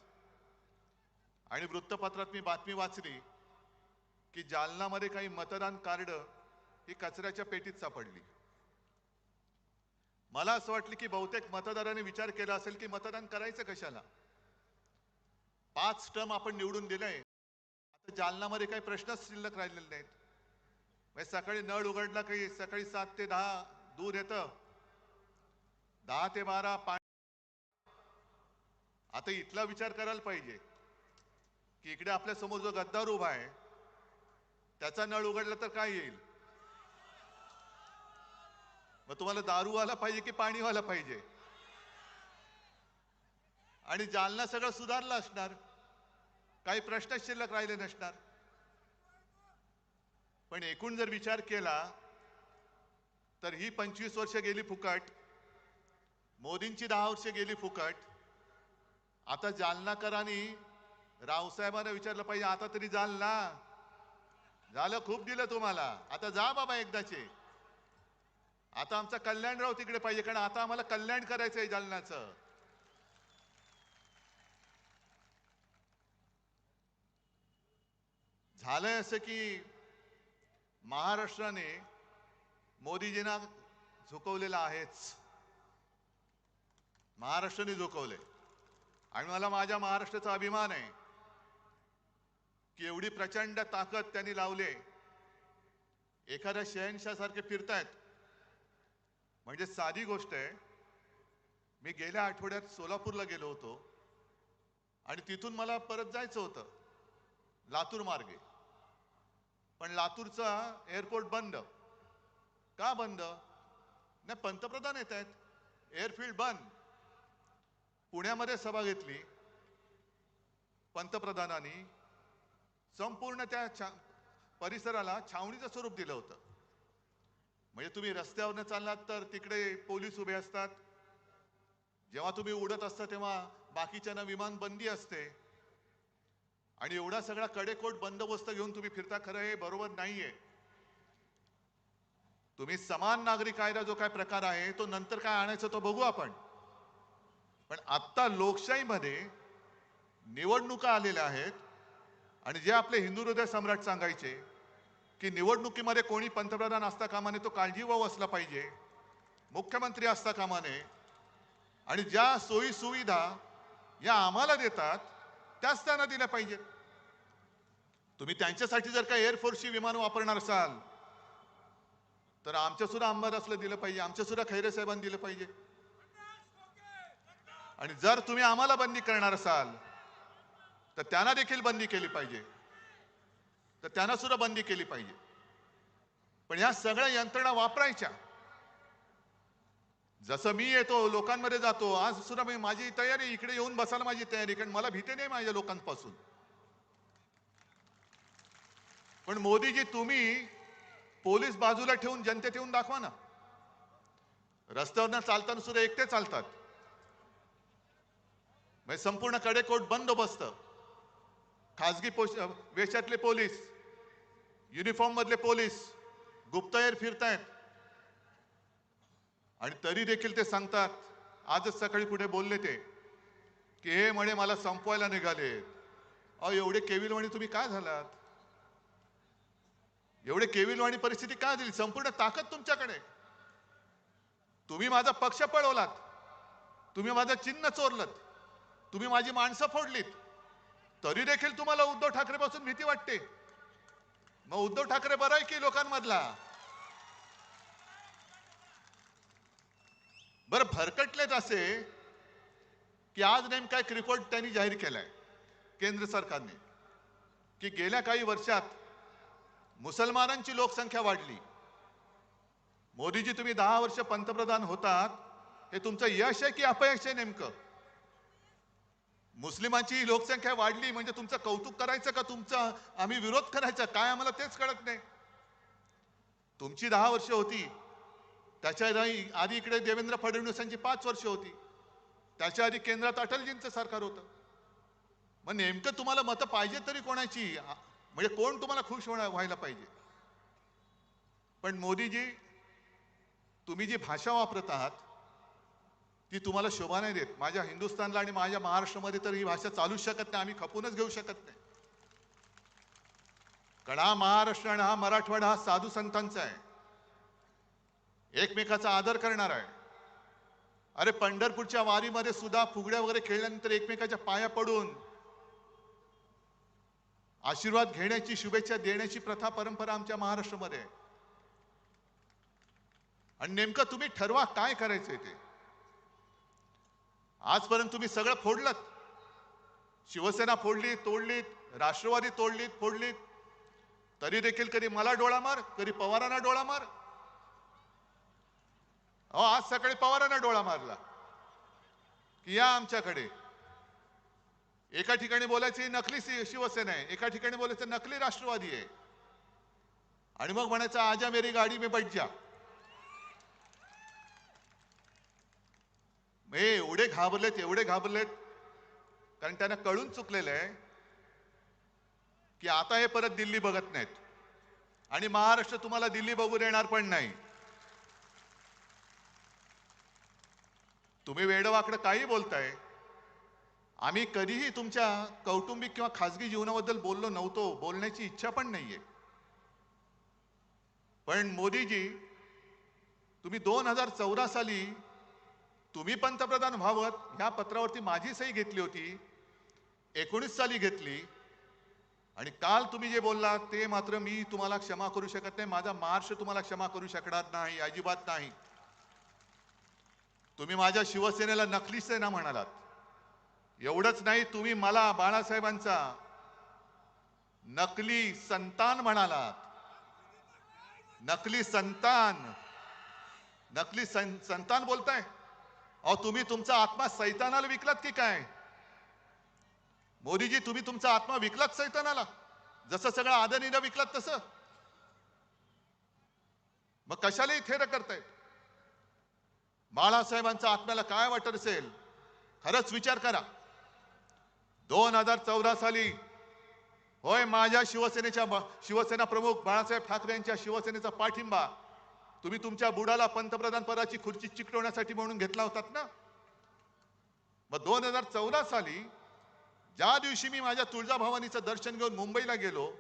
[SPEAKER 7] आणि वृत्तपत्रात मी बातमी वाचली की जालन्यामध्ये काही मतदान कार्ड ही कचऱ्याच्या पेटीत सापडली. मला असं वाटलं की बहुतेक मतदारांनी विचार केला असेल की मतदान करायचं कशाला, 5 टर्म आपण निवडून दिलंय, आता जालन्यामध्ये काही प्रश्नच शिल्लक राहिलेले नाहीत. म्हणजे सकाळी नळ उघडला काही सकाळी 7 ते 10 दूध येतं, 10 ते 12 पाणी. आता इथला विचार करायला पाहिजे की इकडे आपल्या समोर जो गद्दार उभा आहे त्याचा नळ उघडला तर काय येईल. मग तुम्हाला दारूवाला पाहिजे की पाणीवाला पाहिजे. आणि जालना सगळं सुधारलं असणार, काही प्रश्न शिल्लक राहिले नसणार. पण एकूण जर विचार केला तर ही 25 वर्ष गेली फुकट, मोदींची 10 वर्ष गेली फुकट. आता जालनाकरांनी रावसाहेबांना विचारलं पाहिजे, आता तरी जाल ना, झालं खूप दिलं तुम्हाला, आता जा बाबा एकदाचे. आता आमचा कल्याणराव तिकडे पाहिजे, कारण आता आम्हाला कल्याण करायचंय जालन्याचं. झालंय असं की महाराष्ट्राने मोदीजींना झुकवलेलं आहेच, महाराष्ट्राने झुकवले. आणि मला माझ्या महाराष्ट्राचा अभिमान आहे की एवढी प्रचंड ताकद त्यांनी लावले. एखाद्या शहनशाह फिरतायत म्हणजे साधी गोष्ट आहे. मी गेल्या आठवड्यात सोलापूरला गेलो होतो आणि तिथून मला परत जायचं होतं लातूर मार्गे, पण लातूरचा एअरपोर्ट बंद. का बंद? नाही, पंतप्रधान येत आहेत, एअरफील्ड बंद. पुण्यामध्ये सभा घेतली पंतप्रधानांनी, संपूर्ण त्या परिसराला छावणीचं स्वरूप दिलं होतं. म्हणजे तुम्ही रस्त्यावरनं चाललात तर तिकडे पोलीस उभे असतात, जेव्हा तुम्ही उडत असता तेव्हा बाकीच्यांना विमान बंदी असते, आणि एवढा सगळा कडेकोट बंदोबस्त घेऊन तुम्ही फिरता. खरं हे बरोबर नाहीये. तुम्ही समान नागरी कायदा जो काय प्रकार आहे तो नंतर काय आणायचं तो बघू आपण, पण आत्ता लोकशाहीमध्ये निवडणुका आलेल्या आहेत. आणि जे आपले हिंदू हृदय सम्राट सांगायचे की निवडणुकीमध्ये कोणी पंतप्रधान असता कामा नये, तो काळजीवाहू असला पाहिजे, मुख्यमंत्री असता कामा नये, आणि ज्या सोयी सुविधा या आम्हाला देतात त्याच त्यांना दिल्या पाहिजेत. तुम्ही त्यांच्यासाठी जर का एअरफोर्सची विमान वापरणार असाल तर आमच्या सुद्धा अंबादासला दिलं पाहिजे, आमच्या सुद्धा खैरे साहेबांनी दिलं पाहिजे. आणि जर तुम्ही आम्हाला बंदी करणार असाल तर त्यांना देखील बंदी केली पाहिजे, तर त्यांना सुद्धा बंदी केली पाहिजे. पण या सगळ्या यंत्रणा वापरायच्या. जसं मी येतो लोकांमध्ये जातो, आज सुद्धा मी माझी तयारी, इकडे येऊन बसायला माझी तयारी, कारण मला भीती नाही माझ्या लोकांपासून. पण मोदीजी तुम्ही पोलीस बाजूला ठेवून जनतेत येऊन दाखवा ना. रस्त्यावरनं चालताना सुद्धा एकटे चालतात, म्हणजे संपूर्ण कडेकोट बंदोबस्त, खासगी वेशातले पोलीस, युनिफॉर्म मधले पोलीस गुप्तहेर फिरतायत, आणि तरी देखील ते सांगतात. आजच सकाळी कुठे बोलले ते की हे म्हणे मला संपवायला निघाले. अहो, एवढे केविलवाणी तुम्ही काय झालात? एवढे केविलवाणी परिस्थिती काय दिली? संपूर्ण ताकद तुमच्याकडे. तुम्ही माझा पक्ष पळवलात, तुम्ही माझं चिन्ह चोरलत, तुम्ही माझी माणसं फोडलीत, तरी देखील तुम्हाला उद्धव ठाकरे पासून भीती वाटते. मग उद्धव ठाकरे बरा आहे की लोकांमधला? बरं, भरकटलेत असे की आज नेमका एक रिपोर्ट त्यांनी जाहीर केलाय केंद्र सरकारने की गेल्या काही वर्षात मुसलमानांची लोकसंख्या वाढली. मोदीजी, तुम्ही 10 वर्ष पंतप्रधान होतात, हे तुमचं यश आहे की अपयश आहे नेमकं? मुस्लिमांची लोकसंख्या वाढली म्हणजे तुमचं कौतुक करायचं का तुमचं आम्ही विरोध करायचा? काय आम्हाला तेच कळत नाही. तुमची 10 वर्ष होती, त्याच्या आधी इकडे देवेंद्र फडणवीसांची 5 वर्ष होती, त्याच्या आधी केंद्रात अटलजींचं सरकार होतं. मग नेमकं तुम्हाला मतं पाहिजे तरी कोणाची? म्हणजे कोण तुम्हाला खुश व्हायला पाहिजे? पण मोदीजी, तुम्ही जी भाषा वापरत आहात ती तुम्हाला शोभा नाही देत. माझ्या हिंदुस्थानला आणि माझ्या महाराष्ट्रामध्ये तर ही भाषा चालूच शकत नाही, आम्ही खपूनच घेऊ शकत नाही. कारण हा महाराष्ट्र आणि हा मराठवाडा हा साधू संतांचा आहे, एकमेकाचा आदर करणार आहे. अरे, पंढरपूरच्या वारीमध्ये सुद्धा फुगड्या वगैरे खेळल्यानंतर एकमेकाच्या पाया पडून आशीर्वाद घेण्याची, शुभेच्छा देण्याची प्रथा, परंपरा आमच्या महाराष्ट्रामध्ये आहे. आणि नेमकं तुम्ही ठरवा काय करायचंय ते. आजपर्यंत तुम्ही सगळं फोडलत. शिवसेना फोडली, तोडलीत, राष्ट्रवादी तोडलीत, फोडलीत, तरी देखील कधी मला डोळा मार, कधी पवारांना डोळा मार. अहो, आज सकाळी पवारांना डोळा मारला की या आमच्याकडे. एका ठिकाणी बोलायची नकली शिवसेना आहे, एका ठिकाणी बोलायचं नकली राष्ट्रवादी आहे. आणि मग म्हणायचं आजा मेरी गाडी में बैठ जा. हे एवढे घाबरलेत कारण त्यांना कळून चुकलेलं आहे की आता हे परत दिल्ली बघत नाहीत आणि महाराष्ट्र तुम्हाला दिल्ली बघू देणार पण नाही. तुम्ही वेडवाकडं काही बोलताय. आम्ही कधीही तुमच्या कौटुंबिक किंवा खासगी जीवनाबद्दल बोललो नव्हतो, बोलण्याची इच्छा पण नाहीये. पण मोदीजी, तुम्ही 2014 साली तुम्ही पंतप्रधान व्हावं ह्या पत्रावरती माझी सही घेतली होती, 19 साली घेतली. आणि काल तुम्ही जे बोललात ते मात्र मी तुम्हाला क्षमा करू शकत नाही. माझा महाराष्ट्र तुम्हाला क्षमा करू शकणार नाही, अजिबात नाही. तुम्ही माझ्या शिवसेनेला नकली सेना म्हणालात. एवढंच नाही, तुम्ही मला बाळासाहेबांचा नकली संतान म्हणालात. नकली संतान बोलताय. अहो, तुम्ही तुमचा आत्मा सैतानाला विकलात की काय? मोदीजी, तुम्ही तुमचा आत्मा विकलात सैतानाला, जसं सगळं आदरणीला विकलात तसं. मग कशालाही थेर करतायत? बाळासाहेबांच्या आत्म्याला काय वाटत असेल? खरंच विचार करा. 2014 साली होय, माझ्या शिवसेना प्रमुख बाळासाहेब ठाकरे यांच्या शिवसेनेचा पाठिंबा तुम्ही तुमच्या बुडाला पंतप्रधान पदाची खुर्ची चिकटवण्यासाठी म्हणून घेतला होतात ना. मग 2014 साली ज्या दिवशी मी माझ्या तुळजाभवानीचं दर्शन घेऊन मुंबईला गेलो,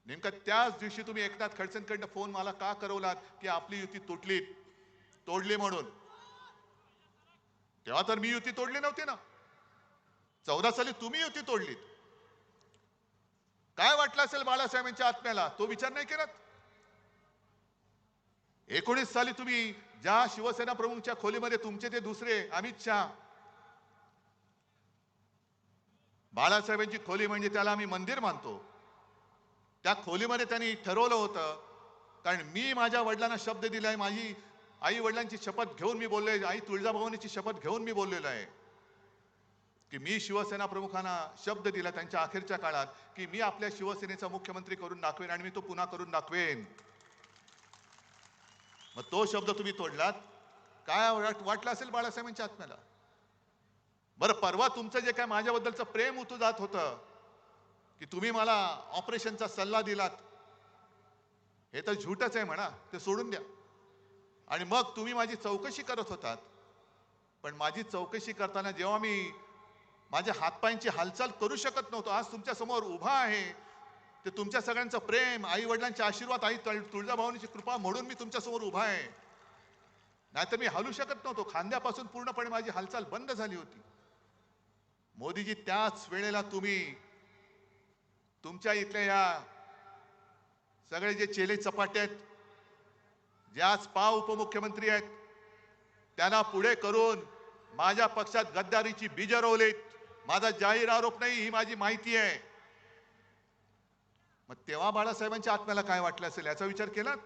[SPEAKER 7] नेमका त्याच दिवशी तुम्ही एकनाथ खडसेंकडनं फोन मला का करवलात की आपली युती तोडली म्हणून. तेव्हा तर मी युती तोडली नव्हती ना. 14 साली तुम्ही युती तोडलीत. काय वाटलं असेल बाळासाहेबांच्या आत्म्याला, तो विचार नाही केलात? 19 साली तुम्ही ज्या शिवसेना प्रमुखच्या खोलीमध्ये तुमचे ते दुसरे अमित शहा, बाळासाहेबांची खोली म्हणजे त्याला आम्ही मंदिर मानतो, त्या खोलीमध्ये त्यांनी ठरवलं होतं, कारण मी माझ्या वडिलांना शब्द दिलाय, माझी आई वडिलांची शपथ घेऊन मी बोललोय, आई तुळजाभवानीची शपथ घेऊन मी बोललेलो आहे की मी शिवसेना प्रमुखांना शब्द दिला त्यांच्या अखेरच्या काळात की मी आपल्या शिवसेनेचा मुख्यमंत्री करून दाखवेन आणि मी तो पुन्हा करून दाखवेन. मग तो शब्द तुम्ही तोडलात. काय वाटलं असेल बाळासाहेबांच्या आत्म्याला? बरं, परवा तुमचं जे काय माझ्याबद्दलचं प्रेम उतू जात होतं की तुम्ही मला ऑपरेशनचा सल्ला दिलात, हे तर झूटच आहे म्हणा, ते सोडून द्या. आणि मग तुम्ही माझी चौकशी करत होतात. पण माझी चौकशी करताना जेव्हा मी माझ्या हातपायांची हालचाल करू शकत नव्हतो, आज तुमच्या समोर उभा आहे, ते तुमच्या सगळ्यांचं प्रेम, आई वडिलांचे आशीर्वाद, आई तुळजाभवानीची कृपा म्हणून मी तुमच्या समोर उभा आहे. नाहीतर मी हलू शकत नव्हतो. खांद्यापासून पूर्णपणे माझी हालचाल बंद झाली होती. मोदीजी, त्याच वेळेला तुम्ही तुमच्या इथल्या या सगळे जे चेले चपाटे आहेत, जे आज उपमुख्यमंत्री आहेत, त्यांना पुढे करून माझ्या पक्षात गद्दारीची बीज रोवलीत. माझा जाहीर आरोप नाही, ही माझी माहिती आहे. मग तेव्हा बाळासाहेबांच्या आत्म्याला काय वाटलं असेल याचा विचार केलात?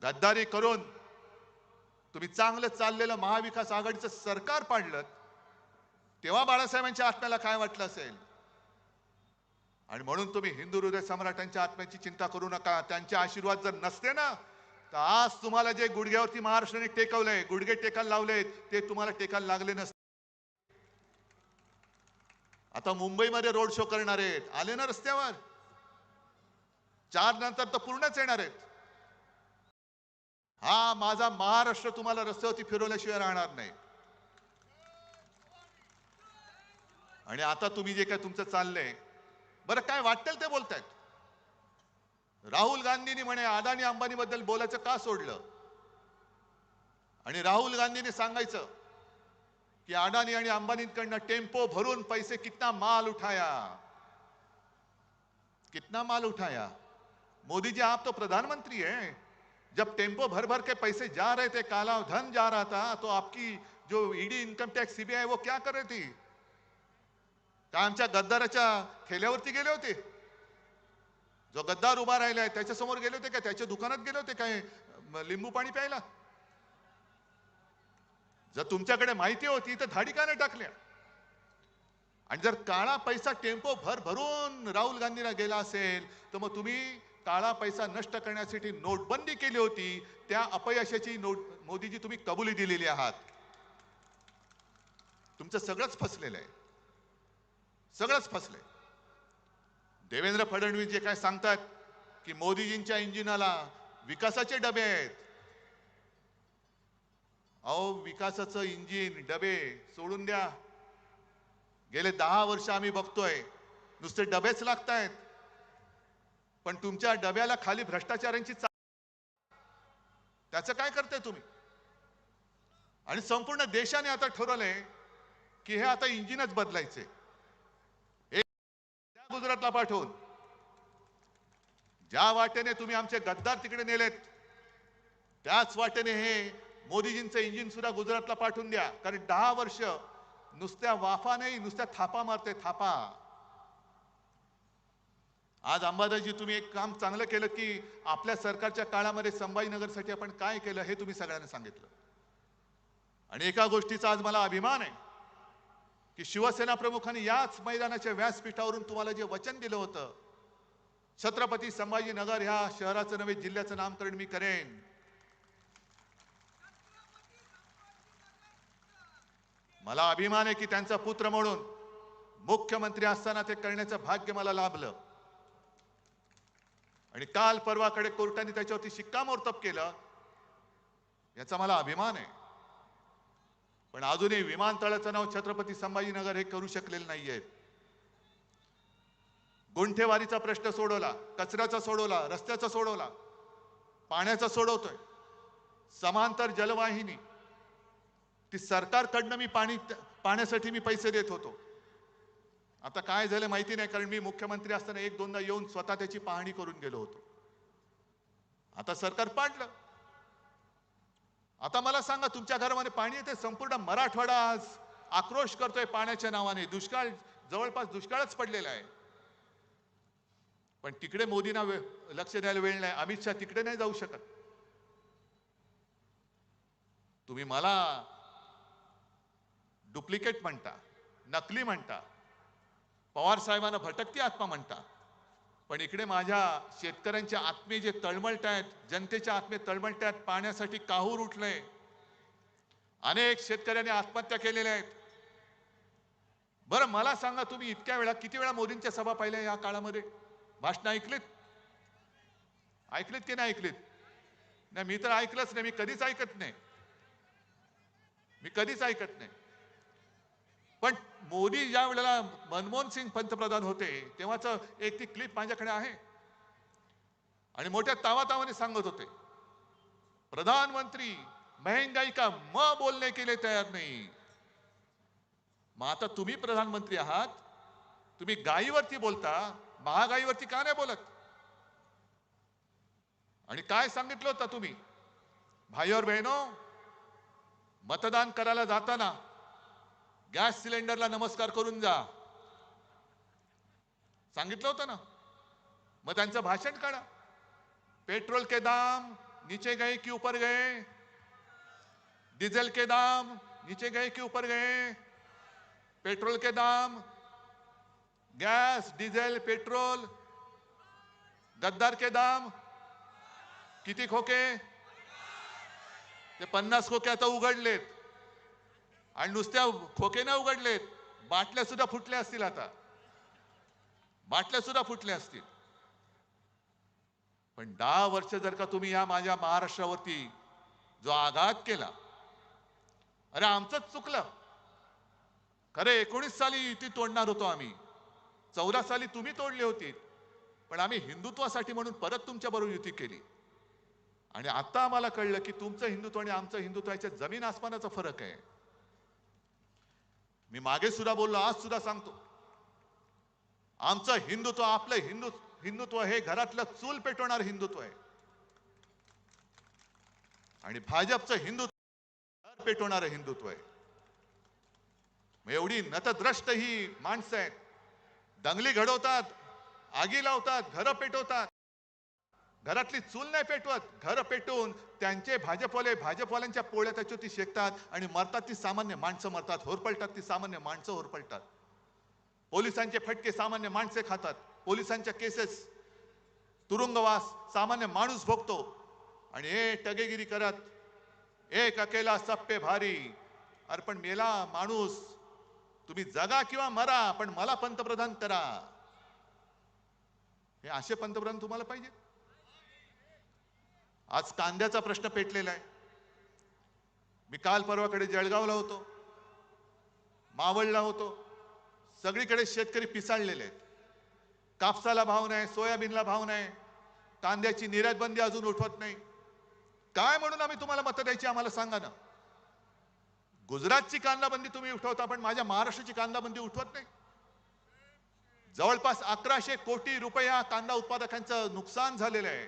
[SPEAKER 7] गद्दारी करून तुम्ही चांगलं चाललेलं महाविकास आघाडीचं सरकार पाडलं, तेव्हा बाळासाहेबांच्या आत्म्याला काय वाटलं असेल? आणि म्हणून तुम्ही हिंदू हृदय सम्राटांच्या आत्म्याची चिंता करू नका. त्यांचे आशीर्वाद जर नसते ना, तर आज तुम्हाला जे गुडघ्यावरती महाराष्ट्राने टेकवलंय, गुडघे टेकायला लावलेत, ते तुम्हाला टेकायला लागले नसते. आता मुंबईमध्ये रोड शो करणार आहेत, आले ना रस्त्यावर. 4 नंतर तर पूर्णच येणार आहेत. हा माझा महाराष्ट्र तुम्हाला रस्त्यावरती फिरवल्याशिवाय राहणार नाही. आणि आता तुम्ही जे काय तुमचं चाललंय, बरं काय वाटेल ते बोलतायत. राहुल गांधींनी म्हणे अदानी अंबानी बद्दल बोलायचं का सोडलं? आणि राहुल गांधींनी सांगायचं कि अडानी आणि अंबानींकडनं टेम्पो भरून पैसे कितना माल उठाया. मोदी जी, आप तो प्रधानमंत्री हैं. जब टेम्पो भर भर के पैसे जा रहे थे, काला धन जा रहा था, तो आपकी जो ईडी, इनकम टैक्स, सीबीआई वो क्या कर रही थी? का आमच्या गद्दाराच्या ठेल्यावरती गेले होते? जो गद्दार उभा राहिलाय त्याच्यासमोर गेले होते का? त्याच्या दुकानात गेले होते काय लिंबू पाणी प्यायला? जर तुमच्याकडे माहिती होती तर धाडी का नाही टाकल्या? आणि जर काळा पैसा टेम्पो भरून राहुल गांधीला गेला असेल तर मग तुम्ही काळा पैसा नष्ट करण्यासाठी नोटबंदी केली होती, त्या अपयशाची मोदीजी तुम्ही कबुली दिलेली आहात. तुमचं सगळंच फसलेलं आहे, सगळंच फसलंय. देवेंद्र फडणवीस जे काय सांगतात की मोदीजींच्या इंजिनाला विकासाचे डबे आहेत. अहो, विकासाचं इंजिन डबे सोडून द्या. गेले 10 वर्ष आम्ही बघतोय नुसते डबेच लागतायत, पण तुमच्या डब्याला खाली भ्रष्टाचारांची त्याचं काय करताय तुम्ही? आणि संपूर्ण देशाने आता ठरवलंय की हे आता इंजिनच बदलायचे. गुजरातला पाठवून ज्या वाटेने तुम्ही आमचे गद्दार तिकडे नेलेत त्याच वाटेने हे मोदीजींचं इंजिन सुद्धा गुजरातला पाठवून द्या. कारण 10 वर्ष नुसत्या वाफा नाही, नुसत्या थापा मारते, थापा. आज अंबादासजी तुम्ही एक काम चांगलं केलं की आपल्या सरकारच्या काळामध्ये संभाजीनगरसाठी आपण काय केलं हे तुम्ही सगळ्यांना सांगितलं. आणि एका गोष्टीचा आज मला अभिमान आहे की शिवसेना प्रमुखांनी याच मैदानाच्या व्यासपीठावरून तुम्हाला जे वचन दिलं होतं, छत्रपती संभाजीनगर ह्या शहराचं नव्हे जिल्ह्याचं नामकरण मी करेन. मला अभिमान आहे की त्यांचा पुत्र म्हणून मुख्यमंत्री असताना ते करण्याचं भाग्य मला लाभलं. आणि काल परवाकडे कोर्टाने त्याच्यावरती शिक्कामोर्तब केलं, याचा मला अभिमान आहे. पण अजूनही विमानतळाचं नाव छत्रपती संभाजीनगर हे करू शकलेले नाहीये. गुंठेवारीचा प्रश्न सोडवला, कचऱ्याचा सोडवला, रस्त्याचा सोडवला, पाण्याचा सोडवतोय. समांतर जलवाहिनी ती सरकारकडनं मी पाण्यासाठी मी पैसे देत होतो. आता काय झालं माहिती नाही, कारण मी मुख्यमंत्री असताना 1-2दा येऊन स्वतः त्याची पाहणी करून गेलो होतो. आता सरकार पाडलं. आता मला सांगा, तुमच्या घरामध्ये पाणी येते? संपूर्ण मराठवाडा आज आक्रोश करतोय पाण्याच्या नावाने. दुष्काळ, जवळपास दुष्काळच पडलेला आहे. पण तिकडे मोदींना लक्ष द्यायला वेळ नाही. अमित शहा तिकडे नाही जाऊ शकत. तुम्ही मला डुप्लिकेट म्हणता, नकली म्हणता, पवार साहेबांना भटकती आत्मा म्हणता. पण इकडे माझ्या शेतकऱ्यांच्या आत्मे जे तळमळतायत, जनतेच्या आत्मे तळमळतायत, पाण्यासाठी काहूर उठलंय. अनेक शेतकऱ्यांनी आत्महत्या केलेल्या आहेत. बरं मला सांगा, तुम्ही इतक्या वेळा किती वेळा मोदींच्या सभा पाहिल्या या काळामध्ये? भाषण ऐकलीत? ऐकलीत की नाही ऐकलीत? नाही, मी तर ऐकलंच नाही. मी कधीच ऐकत नाही, मी कधीच ऐकत नाही. पण मोदी ज्या वेळेला मनमोहन सिंग पंतप्रधान होते तेव्हाच एक ती क्लिप माझ्याकडे आहे. आणि मोठ्या तावातावाने सांगत होते, प्रधानमंत्री महंगाई का म बोलने के लिए तयार नहीं. मग आता तुम्ही प्रधानमंत्री आहात, तुम्ही गायीवरती बोलता, महागाईवरती का नाही बोलत? आणि काय सांगितलं होतं तुम्ही? भाई और बहनों, मतदान करायला जाताना गॅस सिलेंडरला नमस्कार करून जा, सांगितलं होतं ना. मग त्यांचं भाषण काढा. पेट्रोल के दाम नीचे गए कि ऊपर गए? डीजल के दाम नीचे गए कि ऊपर गए? पेट्रोल के दाम, गैस, डीजल, पेट्रोल, गद्दार के दाम किती खोके? ते 50 खोके आता उघडलेत. आणि नुसत्या खोके नाही उघडलेत, बाटल्या सुद्धा फुटल्या असतील. आता बाटल्या सुद्धा फुटल्या असतील. पण 10 वर्ष जर का तुम्ही या माझ्या महाराष्ट्रावरती जो आघात केला, अरे आमचंच चुकलं. खरे 19 साली युती तोडणार होतो आम्ही, 14 साली तुम्ही तोडली होती. पण आम्ही हिंदुत्वासाठी म्हणून परत तुमच्या बरोबर युती केली. आणि आता आम्हाला कळलं की तुमचं हिंदुत्व आणि आमचं हिंदुत्व याच्यात जमीन आसमानाचा फरक आहे. मी मागे सुद्धा बोललो, आज सुद्धा सांगतो, आमचं हिंदुत्व, आपलं हिंदुत्व हे घरातलं चूल पेटवणार हिंदुत्व आहे. आणि भाजपचं हिंदुत्व घर पेटवणारं हिंदुत्व आहे. एवढी नतद्रष्ट ही माणसं आहेत, दंगली घडवतात, आगी लावतात, घरं पेटवतात. घरातली चूल नाही पेटवत, घर पेटवून त्यांचे भाजपवाल्यांच्या पोळ्या त्याच्यावरती शेकतात आणि मरतात ती सामान्य माणसं मरतात, होरपळतात ती सामान्य माणसं होरपळतात. पोलिसांचे फटके सामान्य माणसे खातात, पोलिसांच्या केसेस तुरुंगवास सामान्य माणूस भोगतो, आणि हे टगेगिरी करत एक अकेला सप्पे भारी. अरे पण मेला माणूस, तुम्ही जगा किंवा मरा पण मला पंतप्रधान करा. हे असे पंतप्रधान तुम्हाला पाहिजे? आज कांद्याचा प्रश्न पेटलेला आहे. मी काल परवाकडे जळगावला होतो, मावळला होतो. सगळीकडे शेतकरी पिसाळलेले आहेत. कापसाला भाव नाही, सोयाबीनला भाव नाही, कांद्याची निर्यात बंदी अजून उठवत नाही. काय म्हणून आम्ही तुम्हाला मतं द्यायची आम्हाला सांगा ना. गुजरातची कांदा बंदी तुम्ही उठवता पण माझ्या महाराष्ट्राची कांदा बंदी उठवत नाही. जवळपास 1100 कोटी रुपया कांदा उत्पादकांचं नुकसान झालेलं आहे.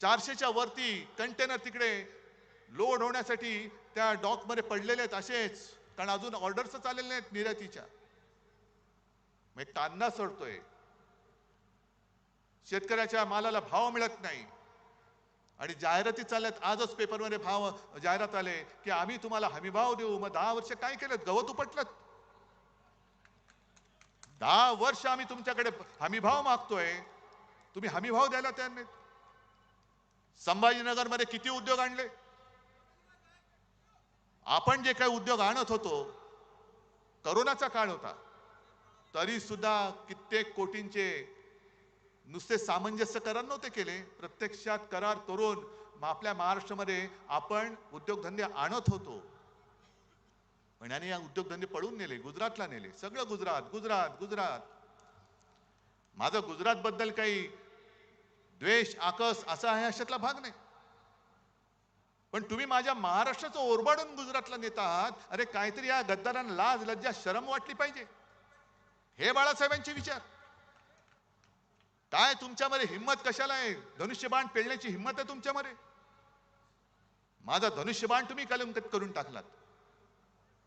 [SPEAKER 7] 400च्या वरती कंटेनर तिकडे लोड होण्यासाठी त्या डॉकमध्ये पडलेले आहेत असेच, कारण अजून ऑर्डर्स चाललेले नाहीत निर्यातीच्या. मग कांदा सडतोय, शेतकऱ्याच्या मालाला भाव मिळत नाही, आणि जाहिराती चालल्यात. आजच पेपरमध्ये जाहिरात आले की आम्ही तुम्हाला हमी भाव देऊ. मग 10 वर्ष काय केलं? गवत उपटलं. 10 वर्ष आम्ही तुमच्याकडे हमी भाव मागतोय, तुम्ही हमी भाव द्यायला तयार नाहीत. संभाजीनगरमध्ये किती उद्योग आणले? आपण जे काही उद्योग आणत होतो, करोनाचा काळ होता, तरी सुद्धा कित्येक कोटींचे नुसते सामंजस्य करार नव्हते केले, प्रत्यक्षात करार करून आपल्या महाराष्ट्रामध्ये आपण उद्योगधंदे आणत होतो. पण याने या उद्योगधंदे पळून नेले, गुजरातला नेले. सगळं गुजरात गुजरात गुजरात. माझं गुजरात बद्दल काही द्वेष आकस असा आहे अशातला भाग नाही, पण तुम्ही माझ्या महाराष्ट्राचं ओरबाडून गुजरातला नेता आहात. अरे काहीतरी या गद्दारांना लाज लज्जा शरम वाटली पाहिजे. हे बाळासाहेबांचे विचार. काय तुमच्यामध्ये हिम्मत कशाला आहे? धनुष्यबाण पेलण्याची हिम्मत आहे तुमच्यामध्ये? माझा धनुष्यबाण तुम्ही कलंकित करून टाकलात.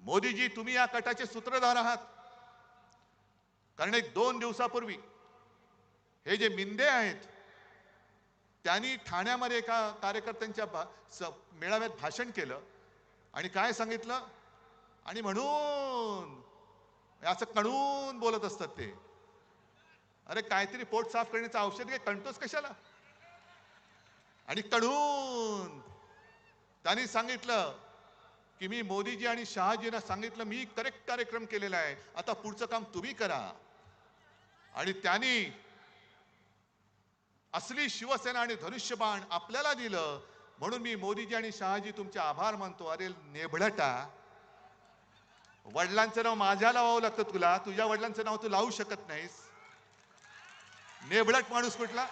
[SPEAKER 7] मोदीजी, तुम्ही या कटाचे सूत्रधार आहात. कारण 1-2 दिवसापूर्वी हे जे मिंदे आहेत त्यांनी ठाण्यामध्ये एका कार्यकर्त्यांच्या मेळाव्यात भाषण केलं आणि काय सांगितलं, आणि म्हणून असं कणून बोलत असतात ते. अरे काहीतरी पोट साफ करण्याचं औषध घे, कणतोस कशाला? आणि कणून त्यांनी सांगितलं की मी मोदीजी आणि शहाजींना सांगितलं मी करेक्ट कार्यक्रम केलेला आहे, आता पुढचं काम तुम्ही करा. आणि त्यांनी असली शिवसेना आणि धनुष्यबाण आपल्याला दिलं, म्हणून मी मोदीजी आणि शहाजी तुमचे आभार मानतो. अरे नेभळटा, वडिलांचं नाव माझ्या लावावं लागतं तुला, तुझ्या वडिलांचं नाव तू लावू शकत नाहीस. नेभळट माणूस कुठला?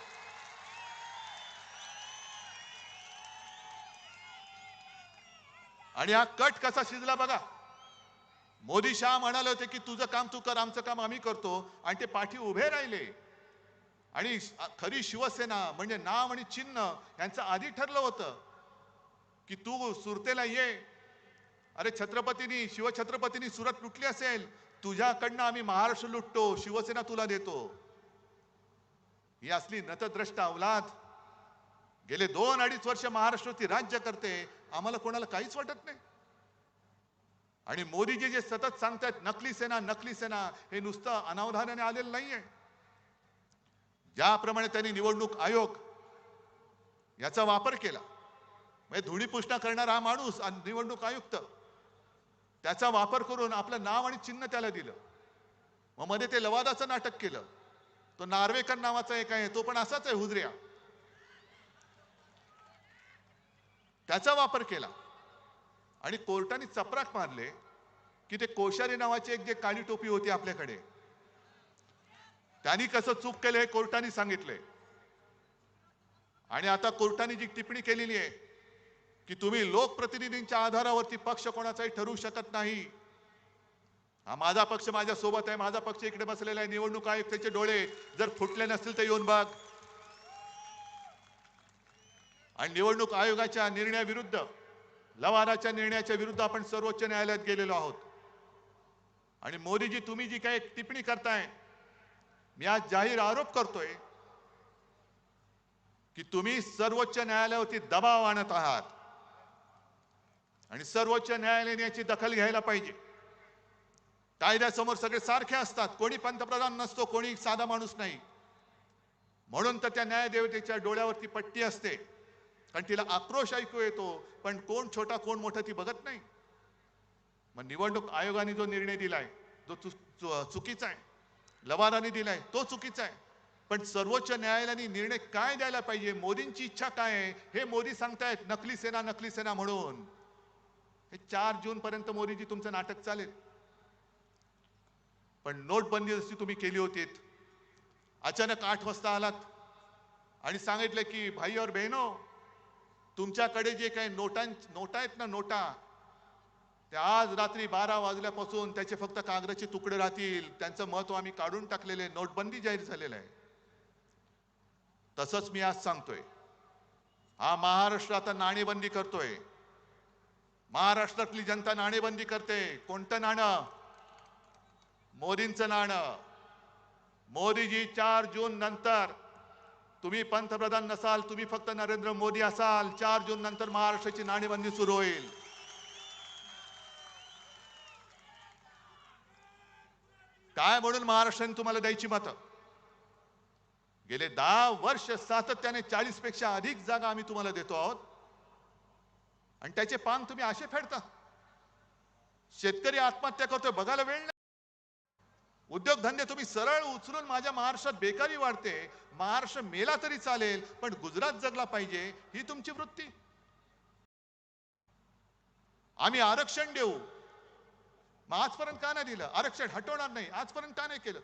[SPEAKER 7] आणि हा कट कसा शिजला बघा. मोदी शहा म्हणाले होते की तुझं काम तू कर, आमचं काम आम्ही करतो, आणि ते पाठी उभे राहिले. आणि खरी शिवसेना म्हणजे नाव आणि चिन्ह यांचं आधी ठरलं होतं की तू सुरतेला ये. अरे छत्रपतींनी, शिवछत्रपतींनी सुरत लुटली असेल, तुझ्याकडनं आम्ही महाराष्ट्र लुटतो, शिवसेना तुला देतो. ही असली नतद्रष्ट अवलाद गेले 2-2.5 वर्ष महाराष्ट्रावरती राज्य करते, आम्हाला कोणाला काहीच वाटत नाही. आणि मोदीजी जे सतत सांगतात नकली सेना नकली सेना, हे नुसतं अनावधानाने आलेलं नाहीये. ज्याप्रमाणे त्यांनी निवडणूक आयोग याचा वापर केला, म्हणजे धुळीपुष्टा करणारा हा माणूस निवडणूक आयुक्त, त्याचा वापर करून आपलं नाव आणि चिन्ह त्याला दिलं. मग मध्ये ते लवादाचं नाटक केलं. तो नार्वेकर नावाचा एक आहे, तो पण असाच आहे हुजऱ्या, त्याचा वापर केला. आणि कोर्टाने चपराक मारले की ते कोश्यारी नावाची एक जे काळी टोपी होती आपल्याकडे, त्यांनी कसं चूक केलं हे कोर्टाने सांगितले. आणि आता कोर्टाने जी टिप्पणी केलेली आहे की तुम्ही लोकप्रतिनिधींच्या आधारावरती पक्ष कोणाचाही ठरवू शकत नाही. हा माझा पक्ष माझ्या सोबत आहे, माझा पक्ष इकडे बसलेला आहे. निवडणूक आयुक्ताचे डोळे जर फुटले नसतील तर येऊन बघ. आणि निवडणूक आयोगाच्या निर्णयाविरुद्ध, लवादाच्या निर्णयाच्या विरुद्ध आपण सर्वोच्च न्यायालयात गेलेलो आहोत. आणि मोदीजी, तुम्ही जी काही टिप्पणी करताय, मी आज जाहीर आरोप करतोय की तुम्ही सर्वोच्च न्यायालयावरती दबाव आणत आहात. आणि सर्वोच्च न्यायालयाने याची दखल घ्यायला पाहिजे. कायद्यासमोर सगळे सारखे असतात, कोणी पंतप्रधान नसतो, कोणी साधा माणूस नाही. म्हणून तर त्या न्यायदेवतेच्या डोळ्यावरती पट्टी असते, कारण तिला आक्रोश ऐकू येतो, पण कोण छोटा कोण मोठा ती बघत नाही. मग निवडणूक आयोगाने जो निर्णय दिलाय जो चुकीचा आहे, लवादाने दिलाय तो चुकीचा आहे. पण सर्वोच्च न्यायालयाने निर्णय काय द्यायला पाहिजे, मोदींची इच्छा काय आहे हे मोदी सांगतायत, नकली सेना म्हणून. हे 4 जून पर्यंत मोदीजी तुमचं नाटक चालेल. पण नोटबंदी जशी तुम्ही केली होती, अचानक 8 वाजता आलात आणि सांगितलं की भाई और बहनो, तुमच्याकडे जे काही नोटा आहेत ना, नोटा, त्या आज रात्री 12 वाजल्यापासून त्याचे फक्त कागदाचे तुकडे राहतील. त्यांचं महत्व आम्ही काढून टाकलेले, नोटबंदी जाहीर झालेलं आहे. तसंच मी आज सांगतोय, हा महाराष्ट्र आता नाणेबंदी करतोय. महाराष्ट्रातली जनता नाणेबंदी करते. कोणतं नाणं? मोदींचं नाणं. मोदीजी 4 जून नंतर तुम्ही पंतप्रधान नसाल, तुम्ही फक्त नरेंद्र मोदी असाल, 4 जून नंतर महाराष्ट्राची नाणेबंदी सुरू होईल. काय म्हणून महाराष्ट्राने तुम्हाला द्यायची मतं? गेले 10 वर्ष सातत्याने 40 पेक्षा अधिक जागा आम्ही तुम्हाला देतो आहोत आणि त्याचे पान तुम्ही असे फेडता. शेतकरी आत्महत्या करतोय, बघायला वेळ नाही. उद्योगधंदे तुम्ही सरळ उचलून, माझ्या महाराष्ट्रात बेकारी वाढते, महाराष्ट्र मेला तरी चालेल पण गुजरात जगला पाहिजे, ही तुमची वृत्ती. आम्ही आरक्षण देऊ, मग आजपर्यंत का नाही दिलं? आरक्षण हटवणार नाही, आजपर्यंत का नाही केलं?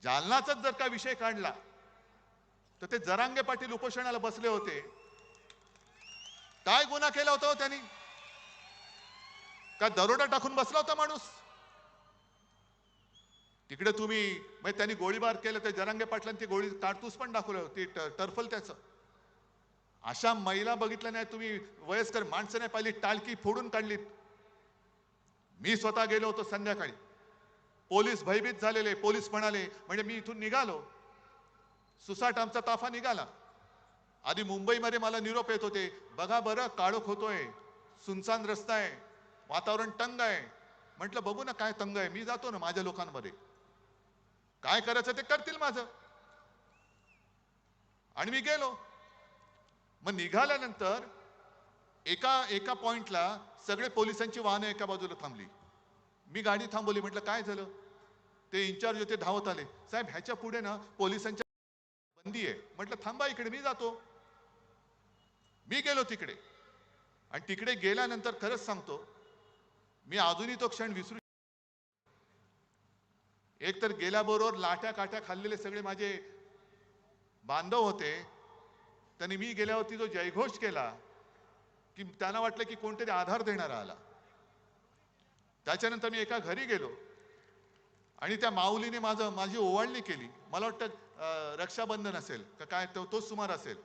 [SPEAKER 7] जालनाचाच जर का विषय काढला तर ते जरांगे पाटील उपोषणाला बसले होते. काय गुन्हा केला होता त्यांनी? का दरोडा टाकून बसला होता माणूस? तिकडे तुम्ही म्हणजे त्यांनी गोळीबार केला, ते जरांगे पाटलांनी ती गोळी कारतूस पण दाखवलं, ती टर्फल त्याचं. अशा महिला बघितल्या नाही तुम्ही, वयस्कर माणसं नाही पाहिली, टाळकी फोडून काढलीत. मी स्वतः गेलो होतो संध्याकाळी, पोलीस भयभीत झालेले. पोलीस म्हणाले, म्हणजे मी इथून निघालो, सुसाट आमचा ताफा निघाला. आधी मुंबईमध्ये मला निरोप येत होते, बघा बरं काळोख होतोय, सुनसान रस्ता आहे, वातावरण तंग आहे. म्हटलं बघू ना काय तंग आहे, मी जातो ना माझ्या लोकांमध्ये, काय करायचं ते करतील माझं. आणि मी गेलो. मग निघाल्यानंतर एका पॉइंटला सगळे पोलिसांची वाहनं एका बाजूला थांबली. मी गाडी थांबवली, म्हटलं काय झालं? ते इन्चार्ज होते, धावत आले, साहेब ह्याच्या पुढे ना पोलिसांच्या बंदी आहे. म्हटलं थांबा इकडे, मी जातो. मी गेलो तिकडे आणि तिकडे गेल्यानंतर खरंच सांगतो, मी अजूनही तो क्षण विसरू. एक तर गेल्याबरोबर लाट्या काट्या खाल्लेले सगळे माझे बांधव होते. त्यांनी मी गेल्यावरती जो जयघोष केला की त्यांना वाटलं की कोणतरी आधार देणारा आला. त्याच्यानंतर मी एका घरी गेलो आणि त्या माऊलीने माझी ओवाळणी केली. मला वाटतं रक्षाबंधन असेल का काय, तोच सुमार असेल.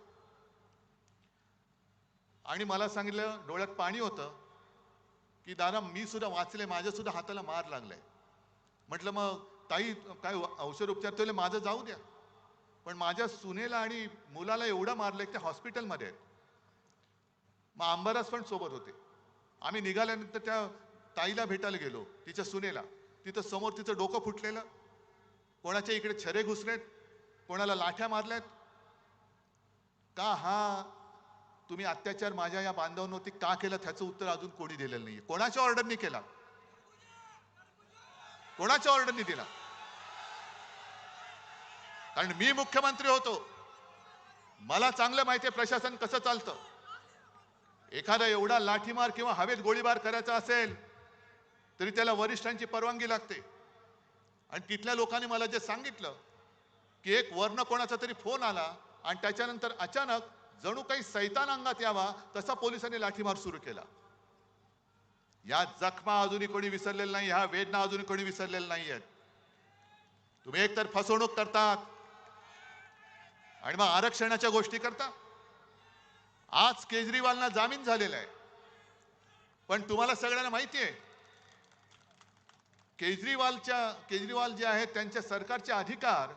[SPEAKER 7] आणि मला सांगितलं, डोळ्यात पाणी होतं, की दादा मी सुद्धा वाचले, माझ्या सुद्धा हाताला मार लागलाय. म्हटलं मग ताई काय औषध उपचार? ते माझं जाऊ द्या, पण माझ्या सुनेला आणि मुलाला एवढं मारलंय की ते हॉस्पिटलमध्ये आहेत. मग अंबादास पण सोबत होते. आम्ही निघाल्यानंतर त्या ताईला भेटायला गेलो, तिच्या सुनेला. तिथं समोर तिचं डोकं फुटलेलं, कोणाच्या इकडे छरे घुसलेत, कोणाला लाठ्या मारल्यात. का हा तुम्ही अत्याचार माझ्या या बांधवांवरती का केला, त्याचं उत्तर अजून कोणी दिलेलं नाहीये. कोणाच्या ऑर्डरनी केला? कोणाच्या ऑर्डरनी दिला? कारण मी मुख्यमंत्री होतो, मला चांगलं माहिती आहे प्रशासन कसं चालतं. एखादा एवढा लाठीमार किंवा हवेत गोळीबार करायचा असेल तरी त्याला वरिष्ठांची परवानगी लागते. आणि तिथल्या लोकांनी मला जे सांगितलं की एक वर्ण कोणाचा तरी फोन आला आणि त्याच्यानंतर अचानक जणू काही सैतान अंगात यावा तसा पोलिसांनी लाठीमार सुरू केला. या जखमा अजूनही कोणी विसरलेलं नाही, ह्या वेदना अजूनही कोणी विसरलेल्या नाही आहेत. तुम्ही एकतर फसवणूक करतात आणि मग आरक्षणाच्या गोष्टी करता. आज केजरीवालना जामीन झालेला आहे, पण तुम्हाला सगळ्यांना माहिती आहे केजरीवाल जे आहेत त्यांच्या सरकारचे अधिकार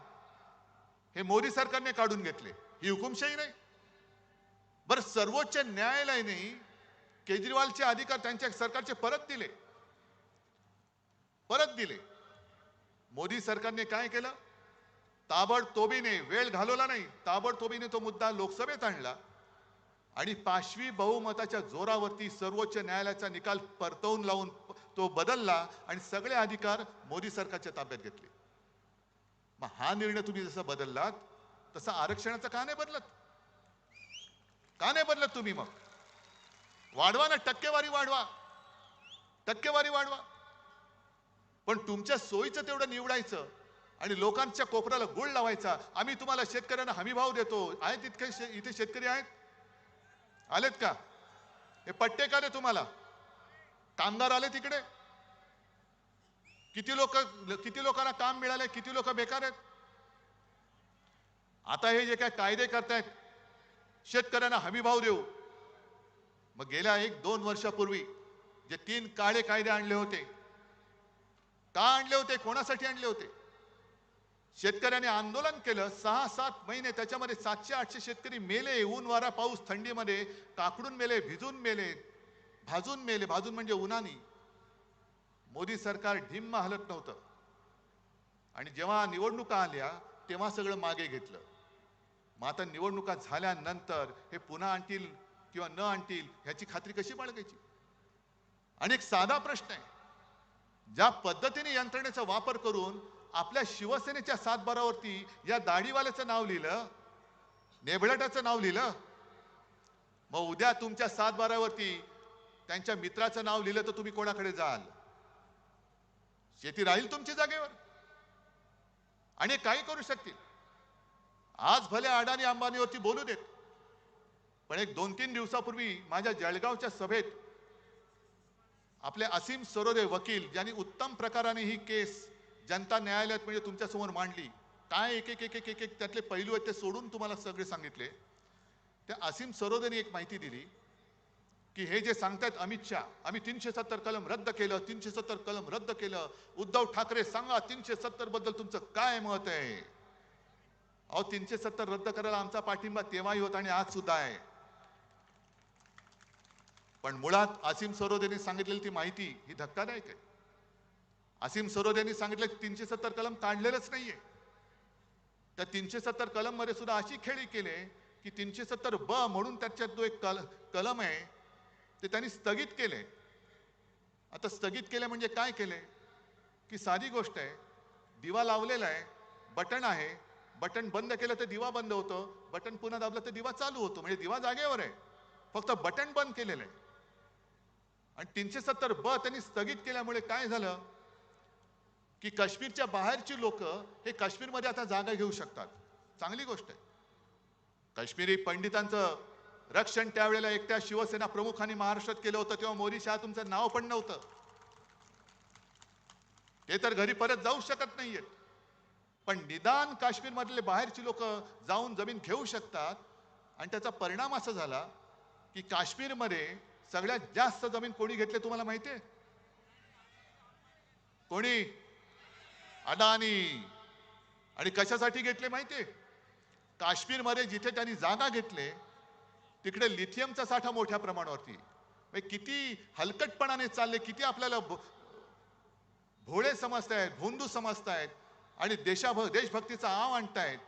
[SPEAKER 7] हे मोदी सरकारने काढून घेतले. ही हुकुमशाही नाही. बरं, सर्वोच्च न्यायालयाने केजरीवालचे अधिकार त्यांच्या सरकारचे परत दिले. परत दिले. मोदी सरकारने काय केलं? ताबडतोबीने, वेळ घालवला नाही, ताबडतोबीने तो मुद्दा लोकसभेत आणला आणि पाशवी बहुमताच्या जोरावरती सर्वोच्च न्यायालयाचा निकाल परतवून लावून तो बदलला आणि सगळे अधिकार मोदी सरकारच्या ताब्यात घेतले. मग हा निर्णय तुम्ही जसा बदललात तसा आरक्षणाचं का नाही बदलत? का नाही बदलत तुम्ही? मग वाढवा ना, टक्केवारी वाढवा, टक्केवारी वाढवा. पण तुमच्या सोयीचं तेवढं निवडायचं आणि लोकांच्या कोपऱ्याला गुळ लावायचा. आम्ही तुम्हाला शेतकऱ्यांना हमी भाव देतो. आहेत इतके इथे शेतकरी आहेत? आलेत का? हे पट्टे का रे तुम्हाला? कामगार आले तिकडे? किती लोकांना काम मिळाले? किती लोक बेकार आहेत? आता हे जे काय कायदे करतायत, शेतकऱ्यांना हमी भाव देऊ, मग गेल्या 1-2 वर्षापूर्वी जे 3 काळे कायदे आणले होते, का आणले होते? कोणासाठी आणले होते? शेतकऱ्यांनी आंदोलन केलं 6-7 महिने. त्याच्यामध्ये 700-800 शेतकरी मेले. ऊन वारा पाऊस थंडीमध्ये काकडून मेले, भिजून मेले, भाजून मेले. भाजून म्हणजे उन्हानी. मोदी सरकार ढिम्म हलत नव्हतं. आणि जेव्हा निवडणुका आल्या तेव्हा सगळं मागे घेतलं. मग आता निवडणुका झाल्यानंतर हे पुन्हा आणतील किंवा न आणतील ह्याची खात्री कशी बाळगायची? आणि एक साधा प्रश्न आहे, ज्या पद्धतीने यंत्रणेचा वापर करून आपल्या शिवसेनेच्या 7-12वरती या दाढीवाल्याचं नाव लिहिलं, नेबळटाचं नाव लिहिलं, मग उद्या तुमच्या 7-12वरती त्यांच्या मित्राचं नाव लिहिलं तर तुम्ही कोणाकडे जाल? शेती राहील तुमच्या जागेवर आणि काही करू शकतील. आज भले अडाणी अंबानीवरती बोलू देत, पण एक 2-3 दिवसापूर्वी माझ्या जळगावच्या सभेत आपले असीम सरोदे वकील, ज्यांनी उत्तम प्रकाराने ही केस जनता न्यायालयात म्हणजे तुमच्या समोर मांडली, काय एक एक त्यातले पैलू आहेत ते सोडून तुम्हाला सगळे सांगितले. त्या असीम सरोदेने एक माहिती दिली की हे जे सांगतायत अमित शहा, आम्ही 370 कलम रद्द केलं, 370 कलम रद्द केलं. उद्धव ठाकरे सांगा 370 बद्दल तुमचं काय मत आहे? अहो 370 रद्द करायला आमचा पाठिंबा तेव्हाही होता आणि आज सुद्धा आहे. पण मुळात असीम सरोदेने सांगितलेली ती माहिती ही धक्कादायक आहे. असीम सरोदेने सांगितलं 370 कलम काढलेलंच नाहीये. त्या 370 कलम मध्ये सुद्धा अशी खेळी केली की 370 ब म्हणून त्याच्यात जो एक कलम आहे ते त्यांनी स्थगित केले. आता स्थगित केले म्हणजे काय केले की साधी गोष्ट आहे, दिवा लावलेला आहे, बटन आहे, बटन बंद केलं तर दिवा बंद होतो, बटन पुन्हा दाबलं तर दिवा चालू होतो. म्हणजे दिवा जागेवर आहे, फक्त बटन बंद केलेलं आहे. आणि 370 ब त्यांनी स्थगित केल्यामुळे काय झालं की काश्मीरच्या बाहेरची लोक हे काश्मीरमध्ये आता जागा घेऊ शकतात. चांगली गोष्ट आहे. काश्मीरी पंडितांचं रक्षण त्यावेळेला एकट्या शिवसेना प्रमुखांनी महाराष्ट्रात केलं होतं, तेव्हा मोदी शहा तुमचं नाव पण नव्हतं. ते तर घरी परत जाऊ शकत नाहीये, पण निदान काश्मीर मधले बाहेरची लोक जाऊन जमीन घेऊ शकतात. आणि त्याचा परिणाम असा झाला की काश्मीरमध्ये सगळ्यात जास्त जमीन कोणी घेतली तुम्हाला माहितीये? कोणी? अडाणी. आणि कशासाठी घेतले माहितीये? काश्मीरमध्ये जिथे त्यांनी जागा घेतले तिकडे लिथियमचा साठा मोठ्या प्रमाणावरती. किती हलकटपणाने चालले, किती आपल्याला भोळे समजतायत, भोंदू समजतायत आणि देशभक्तीचा आव आणतायत.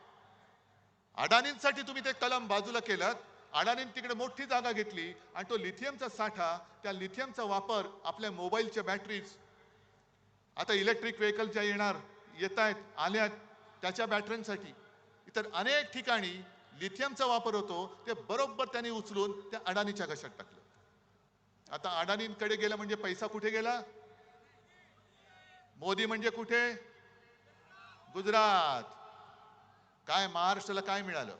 [SPEAKER 7] अडाणींसाठी तुम्ही ते कलम बाजूला केलं. अडाणींनी तिकडे मोठी जागा घेतली आणि तो लिथियमचा साठा, त्या लिथियमचा वापर आपल्या मोबाईलच्या बॅटरीज, आता इलेक्ट्रिक व्हेकल ज्या येत आहेत, आल्यात, त्याच्या बॅटऱ्यांसाठी इतर अनेक ठिकाणी लिथियमचा वापर होतो. ते बरोबर त्यांनी उचलून त्या अडाणीच्या घशात टाकलं. आता अडाणींकडे गेला म्हणजे पैसा कुठे गेला? मोदी म्हणजे कुठे? गुजरात. काय महाराष्ट्राला काय मिळालं?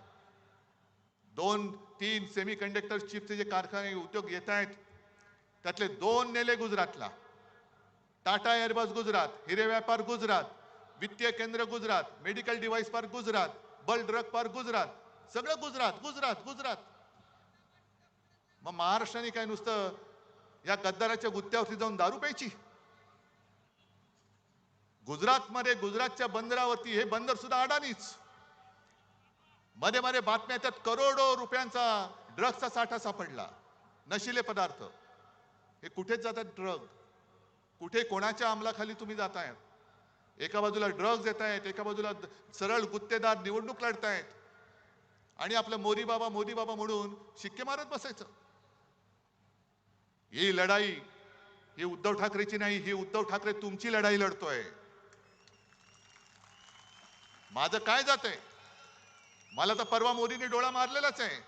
[SPEAKER 7] 2-3 सेमीकंडक्टर चिपचे जे कारखाने उद्योग येत आहेत त्यातले 2 नेले गुजरातला. टाटा एअरबस गुजरात, हिरे व्यापार गुजरात, वित्तीय केंद्र Gujarat, medical device park Gujarat, bulk drug park Gujarat, सगळं गुजरात गुजरात गुजरात. मग महाराष्ट्राने काय नुसतं या गद्दाराच्या गुत्त्यावरती जाऊन दारू प्यायची? गुजरातमध्ये गुजरातच्या बंदरावरती हे बंदर सुद्धा अडाणीच. मध्ये मध्ये बातम्या येतात करोडो रुपयांचा ड्रग्सचा साठा सापडला, नशिले पदार्थ. हे कुठेच जातात ड्रग? कुठे कोणाच्या अंमलाखाली तुम्ही जातायत? एका बाजूला ड्रग्ज येत आहेत, एका बाजूला सरळ गुत्तेदार निवडणूक लढतायत आणि आपलं मोदी बाबा म्हणून शिक्के मारत बसायचं. ही लढाई ही उद्धव ठाकरेची नाही, ही उद्धव ठाकरे तुमची लढाई लढतोय. माझं काय जातंय? मला तर परवा मोदींनी डोळा मारलेलाच आहे.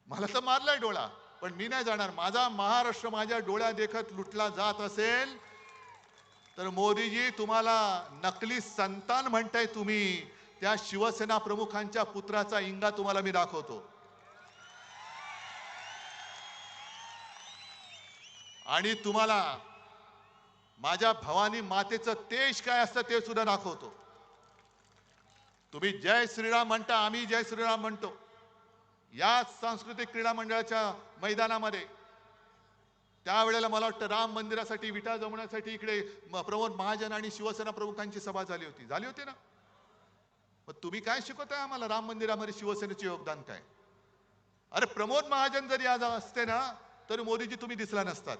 [SPEAKER 7] मला तर मारलाय डोळा, पण मी नाही जाणार. माझा महाराष्ट्र माझ्या डोळ्या देखत लुटला जात असेल तर मोदीजी तुम्हाला नकली संतान म्हणताय तुम्ही, त्या शिवसेना प्रमुखांच्या पुत्राचा इंगा तुम्हाला मी दाखवतो. आणि तुम्हाला माझ्या भवानी मातेचं तेज काय असतं ते सुद्धा दाखवतो. तुम्ही जय श्रीराम म्हणता, आम्ही जय श्रीराम म्हणतो. याच सांस्कृतिक क्रीडा मंडळाच्या मैदानामध्ये त्यावेळेला मला वाटतं राम मंदिरासाठी विटा जमवण्यासाठी इकडे प्रमोद महाजन आणि शिवसेना प्रमुखांची सभा झाली होती ना. मग तुम्ही काय शिकवताय आम्हाला राम मंदिरामध्ये शिवसेनेचे योगदान काय? अरे प्रमोद महाजन जरी आज असते ना तरी मोदीजी तुम्ही दिसला नसतात.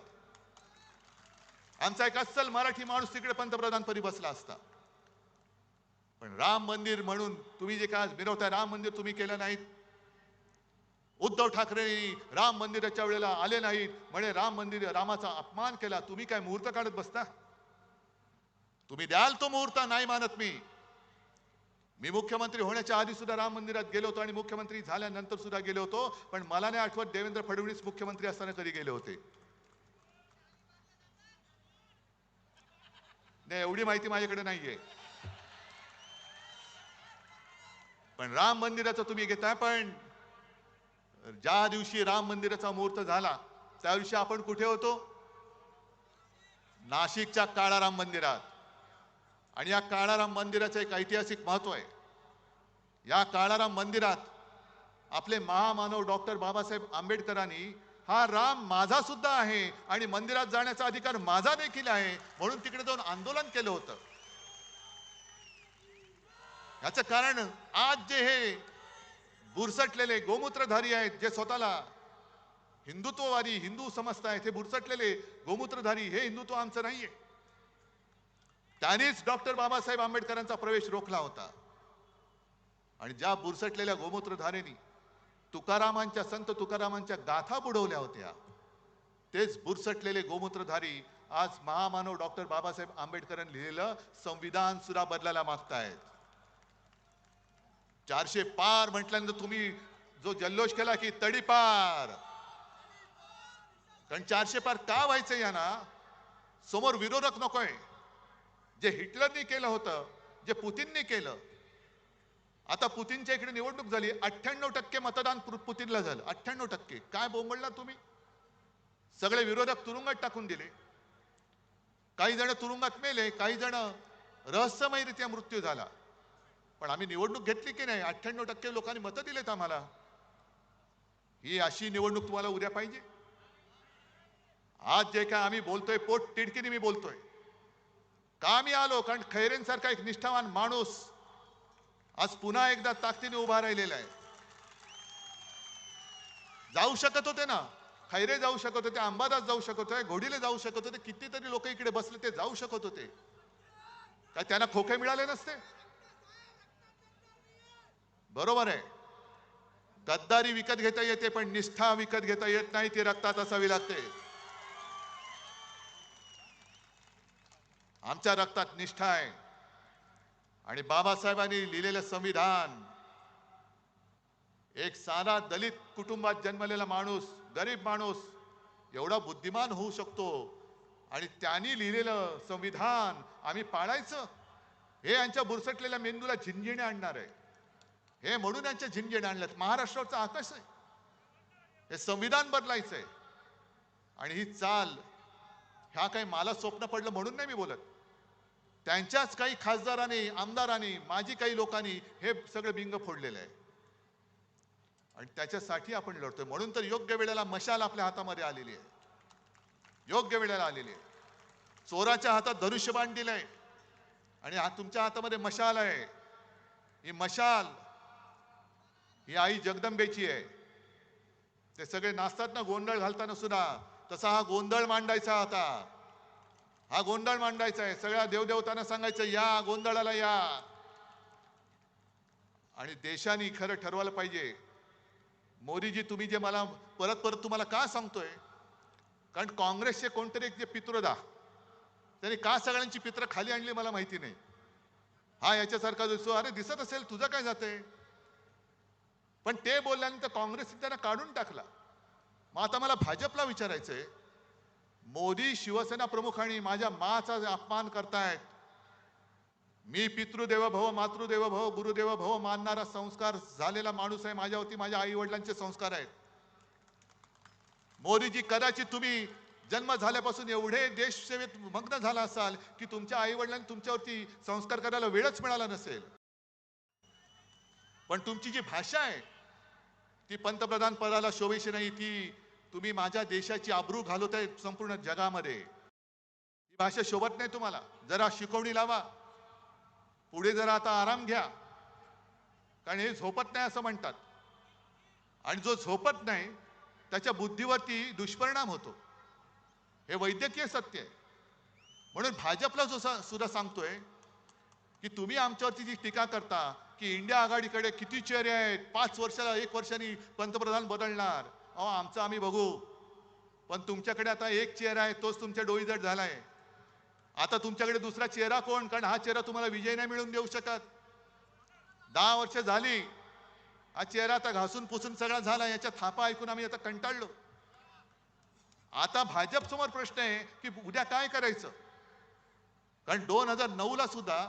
[SPEAKER 7] आमचा एक अस्सल मराठी माणूस तिकडे पंतप्रधानपदी बसला असता. पण राम मंदिर म्हणून तुम्ही जे काय मिरवताय, राम मंदिर तुम्ही केलं नाहीत. उद्धव ठाकरे राम मंदिराच्या वेळेला आले नाहीत, म्हणे राम मंदिर रामाचा अपमान केला. तुम्ही काय मुहूर्त काढत बसता? तुम्ही द्याल तो मुहूर्त, नाही मानत मी मुख्यमंत्री होण्याच्या आधी सुद्धा राम मंदिरात गेलो होतो आणि मुख्यमंत्री झाल्यानंतर सुद्धा गेलो होतो. पण मला नाही आठवत देवेंद्र फडणवीस मुख्यमंत्री असताना कधी गेले होते. नाही, एवढी माहिती माझ्याकडे नाहीये. पण राम मंदिराचं तुम्ही घेताय. पण ज्या दिवशी राम मंदिराचा मुहूर्त झाला त्या दिवशी आपण कुठे होतो? नाशिकच्या काळाराम मंदिरात. आणि या काळाराम मंदिराचं एक ऐतिहासिक महत्व आहे. या काळाराम मंदिरात आपले महामानव डॉक्टर बाबासाहेब आंबेडकरांनी हा राम माझा सुद्धा आहे आणि मंदिरात जाण्याचा अधिकार माझा देखील आहे म्हणून तिकडे जाऊन आंदोलन केलं होतं. याचं कारण आज जे हे बुरसटलेले गोमूत्रधारी आहेत, जे स्वतःला हिंदुत्ववादी हिंदू समजतायत, हे बुरसटलेले गोमूत्रधारी, हे हिंदुत्व आमचं नाहीये. त्यांनीच डॉक्टर बाबासाहेब आंबेडकरांचा प्रवेश रोखला होता. आणि ज्या बुरसटलेल्या गोमूत्रधारेनी तुकारामांच्या संत तुकारामांच्या गाथा बुडवल्या होत्या, तेच बुरसटलेले गोमूत्रधारी आज महामानव डॉक्टर बाबासाहेब आंबेडकरांनी लिहिलेलं संविधान सुद्धा बदलायला मागतायत. 400 पार म्हटल्यानंतर तुम्ही जो जल्लोष केला की तडीपार, कारण 400 पार का व्हायचं यांना? समोर विरोधक नकोय. जे हिटलरनी केलं होतं, जे पुतीननी केलं. आता पुतीनच्या इकडे निवडणूक झाली, 98% मतदान पुतीनला झालं. 98%. काय बोंबळला तुम्ही? सगळे विरोधक तुरुंगात टाकून दिले. काही जण तुरुंगात मेले, काही जण रहस्यमयरित्या मृत्यू झाला. पण आम्ही निवडणूक घेतली की नाही? 98% लोकांनी मतं दिलेत आम्हाला. ही अशी निवडणूक तुम्हाला उद्या पाहिजे? आज जे काय आम्ही बोलतोय, पोट तिडकीने मी बोलतोय. का मी आलो? कारण खैरेंसारखा एक निष्ठावान माणूस आज पुन्हा एकदा ताकदीने उभा राहिलेला आहे. जाऊ शकत होते ना, खैरे जाऊ शकत होते, अंबादास जाऊ शकत होते, घोडीले जाऊ शकत होते, कितीतरी लोक इकडे बसले ते जाऊ शकत होते. काय त्यांना खोके मिळाले नसते? बरोबर आहे, गद्दारी विकत घेता येते पण निष्ठा विकत घेता येत नाही. ती रक्तात असावी लागते. आमच्या रक्तात निष्ठा आहे. आणि बाबासाहेबांनी लिहिलेलं संविधान, एक साधा दलित कुटुंबात जन्मलेला माणूस, गरीब माणूस एवढा बुद्धिमान होऊ शकतो आणि त्यांनी लिहिलेलं संविधान आम्ही पाळायचं, हे यांच्या बुरसटलेल्या मेंदूला झिंझिण्या आणणार आहे. हे म्हणून यांच्या झिंझिण्या आणल्यात. महाराष्ट्राचा आकाश आहे, हे संविधान बदलायचं आहे. आणि ही चाल, ह्या काही मला स्वप्न पडलं म्हणून नाही मी बोलत. त्यांच्याच काही खासदारांनी, आमदारांनी, माजी काही लोकांनी हे सगळं बिंग फोडलेलं आहे. आणि त्याच्यासाठी आपण लढतोय. म्हणून तर योग्य वेळेला मशाल आपल्या हातामध्ये आलेली आहे. योग्य वेळेला आलेली आहे. चोराच्या हातात धनुष्यबाण दिलंय आणि तुमच्या हातामध्ये मशाल आहे. ही मशाल ही आई जगदंबेची आहे. ते सगळे नाचतात ना गोंधळ घालताना सुद्धा, तसा हा गोंधळ मांडायचा होता. हा गोंधळ मांडायचा आहे. सगळ्या देवदेवतांना सांगायचं या गोंधळाला या. आणि देशाने खरं ठरवायला पाहिजे. मोदीजी तुम्ही जे मला परत परत तुम्हाला का सांगतोय, कारण काँग्रेसचे कोणतरी एक जे पितृदा त्यांनी का सगळ्यांची पित्र खाली आणली मला माहिती नाही. हा याच्यासारखा दिसतो, अरे दिसत असेल तुझं काय जाते, पण ते बोलल्यानंतर काँग्रेसने त्यांना काढून टाकला. मग आता मला भाजपला विचारायचंय, मोदी शिवसेना प्रमुख आणि माझ्या माचा अपमान करतायत. मी पितृदेव भव मातृदेव भव गुरुदेव भव मानणारा संस्कार झालेला माणूस आहे. माझ्यावरती माझ्या आई वडिलांचे संस्कार आहेत. मोदीजी कदाचित तुम्ही जन्म झाल्यापासून एवढे देशसेवेत मग्न झाला असाल की तुमच्या आई वडिलांनी तुमच्यावरती संस्कार करायला वेळच मिळाला नसेल. पण तुमची जी भाषा आहे ती पंतप्रधान पदाला शोभेशी नाही. ती तुम्ही माझ्या देशाची आबरू घालवताय संपूर्ण जगामध्ये. ही भाषा शोभत नाही तुम्हाला. जरा शिकवणी लावा. पुढे जरा आता आराम घ्या, कारण हे झोपत नाही असं म्हणतात. आणि जो झोपत नाही त्याच्या बुद्धीवरती दुष्परिणाम होतो. हे वैद्यकीय सत्य आहे. म्हणून भाजपला जो सुद्धा सांगतोय की तुम्ही आमच्यावरती जी टीका करता की इंडिया आघाडीकडे किती चेहरे आहेत, 5 वर्षाला 1 वर्षांनी पंतप्रधान बदलणार. अहो आमचं आम्ही बघू, पण तुमच्याकडे आता एक चेहरा आहे, तोच तुमच्या डोईजड झालाय. आता तुमच्याकडे दुसरा चेहरा कोण, कारण हा चेहरा तुम्हाला विजय नाही मिळवून देऊ शकत. 10 वर्ष झाली, हा चेहरा आता घासून पुसून सगळा झाला. याच्या थापा ऐकून आम्ही आता कंटाळलो. आता भाजप समोर प्रश्न आहे की उद्या काय करायचं, कारण 2009ला सुद्धा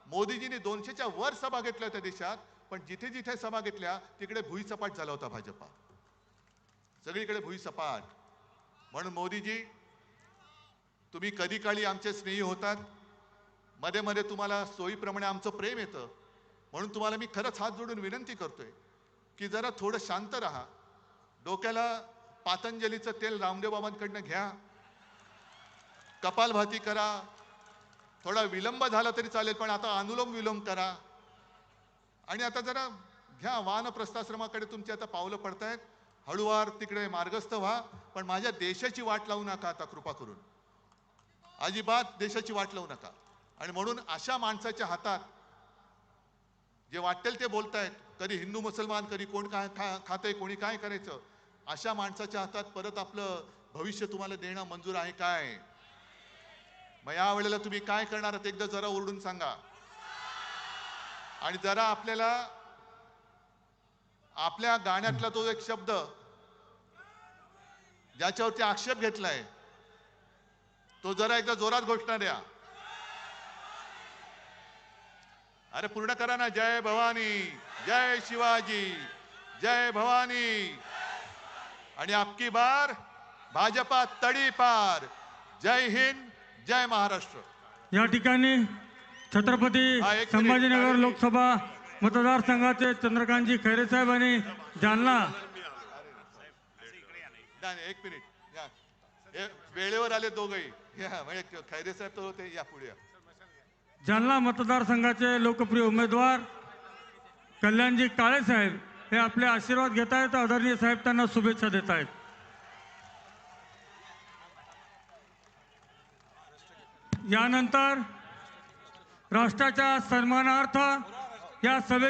[SPEAKER 7] मोदीजींनी 200च्या वर सभा घेतल्या होत्या देशात, पण जिथे जिथे सभा घेतल्या तिकडे भुईसपाट झाला होता भाजपा. सगळीकडे भुईसपाट. म्हणून मोदीजी तुम्ही कधी काळी आमचे स्नेही होतात, मध्ये मध्ये तुम्हाला सोयीप्रमाणे आमचं प्रेम येतं. म्हणून तुम्हाला मी खरंच हात जोडून विनंती करतोय की जरा थोडं शांत राहा. डोक्याला पातंजलीचं तेल रामदेव बाबांकडनं घ्या, कपालभाती करा. थोडा विलंब झाला तरी चालेल, पण आता अनुलोम विलोम करा. आणि आता जरा घ्या, वानप्रस्थाश्रमाकडे तुमची आता पावलं पडतायत. हळूवार तिकडे मार्गस्थ व्हा, पण माझ्या देशाची वाट लावू नका आता कृपा करून. अजिबात देशाची वाट लावू नका. आणि म्हणून अशा माणसाच्या हातात जे वाटेल ते बोलतायत, कधी हिंदू मुसलमान, कधी कोण काय खातंय, कोणी काय करायचं, अशा माणसाच्या हातात परत आपलं भविष्य तुम्हाला देणं मंजूर आहे काय? मग या वेळेला तुम्ही काय करणार आहात एकदा जरा ओरडून सांगा. आणि जरा आपल्याला आपल्या गाण्यातला तो एक शब्द ज्याच्यावरती आक्षेप घेतलाय तो जरा एकदा जोरात घोषणा द्या. अरे पूर्ण करा ना. जय भवानी, जय शिवाजी, जय भवानी. आणि अबकी बार भाजपा तडीपार. जय हिंद, जय महाराष्ट्र.
[SPEAKER 8] या ठिकाणी छत्रपती संभाजीनगर लोकसभा मतदारसंघाचे चंद्रकांतजी खैरे साहेब आणि जालना.
[SPEAKER 7] एक मिनिट या, वेळेवर आले दोघही. या म्हणजे खैरे साहेब तर होते, या पुढे.
[SPEAKER 8] जालना मतदारसंघाचे लोकप्रिय उमेदवार कल्याणजी काळे साहेब हे आपले आशीर्वाद घेत आहेत. आदरणीय साहेब त्यांना शुभेच्छा देत आहेत. यानंतर राष्ट्राच्या सन्मानार्थ या सभेत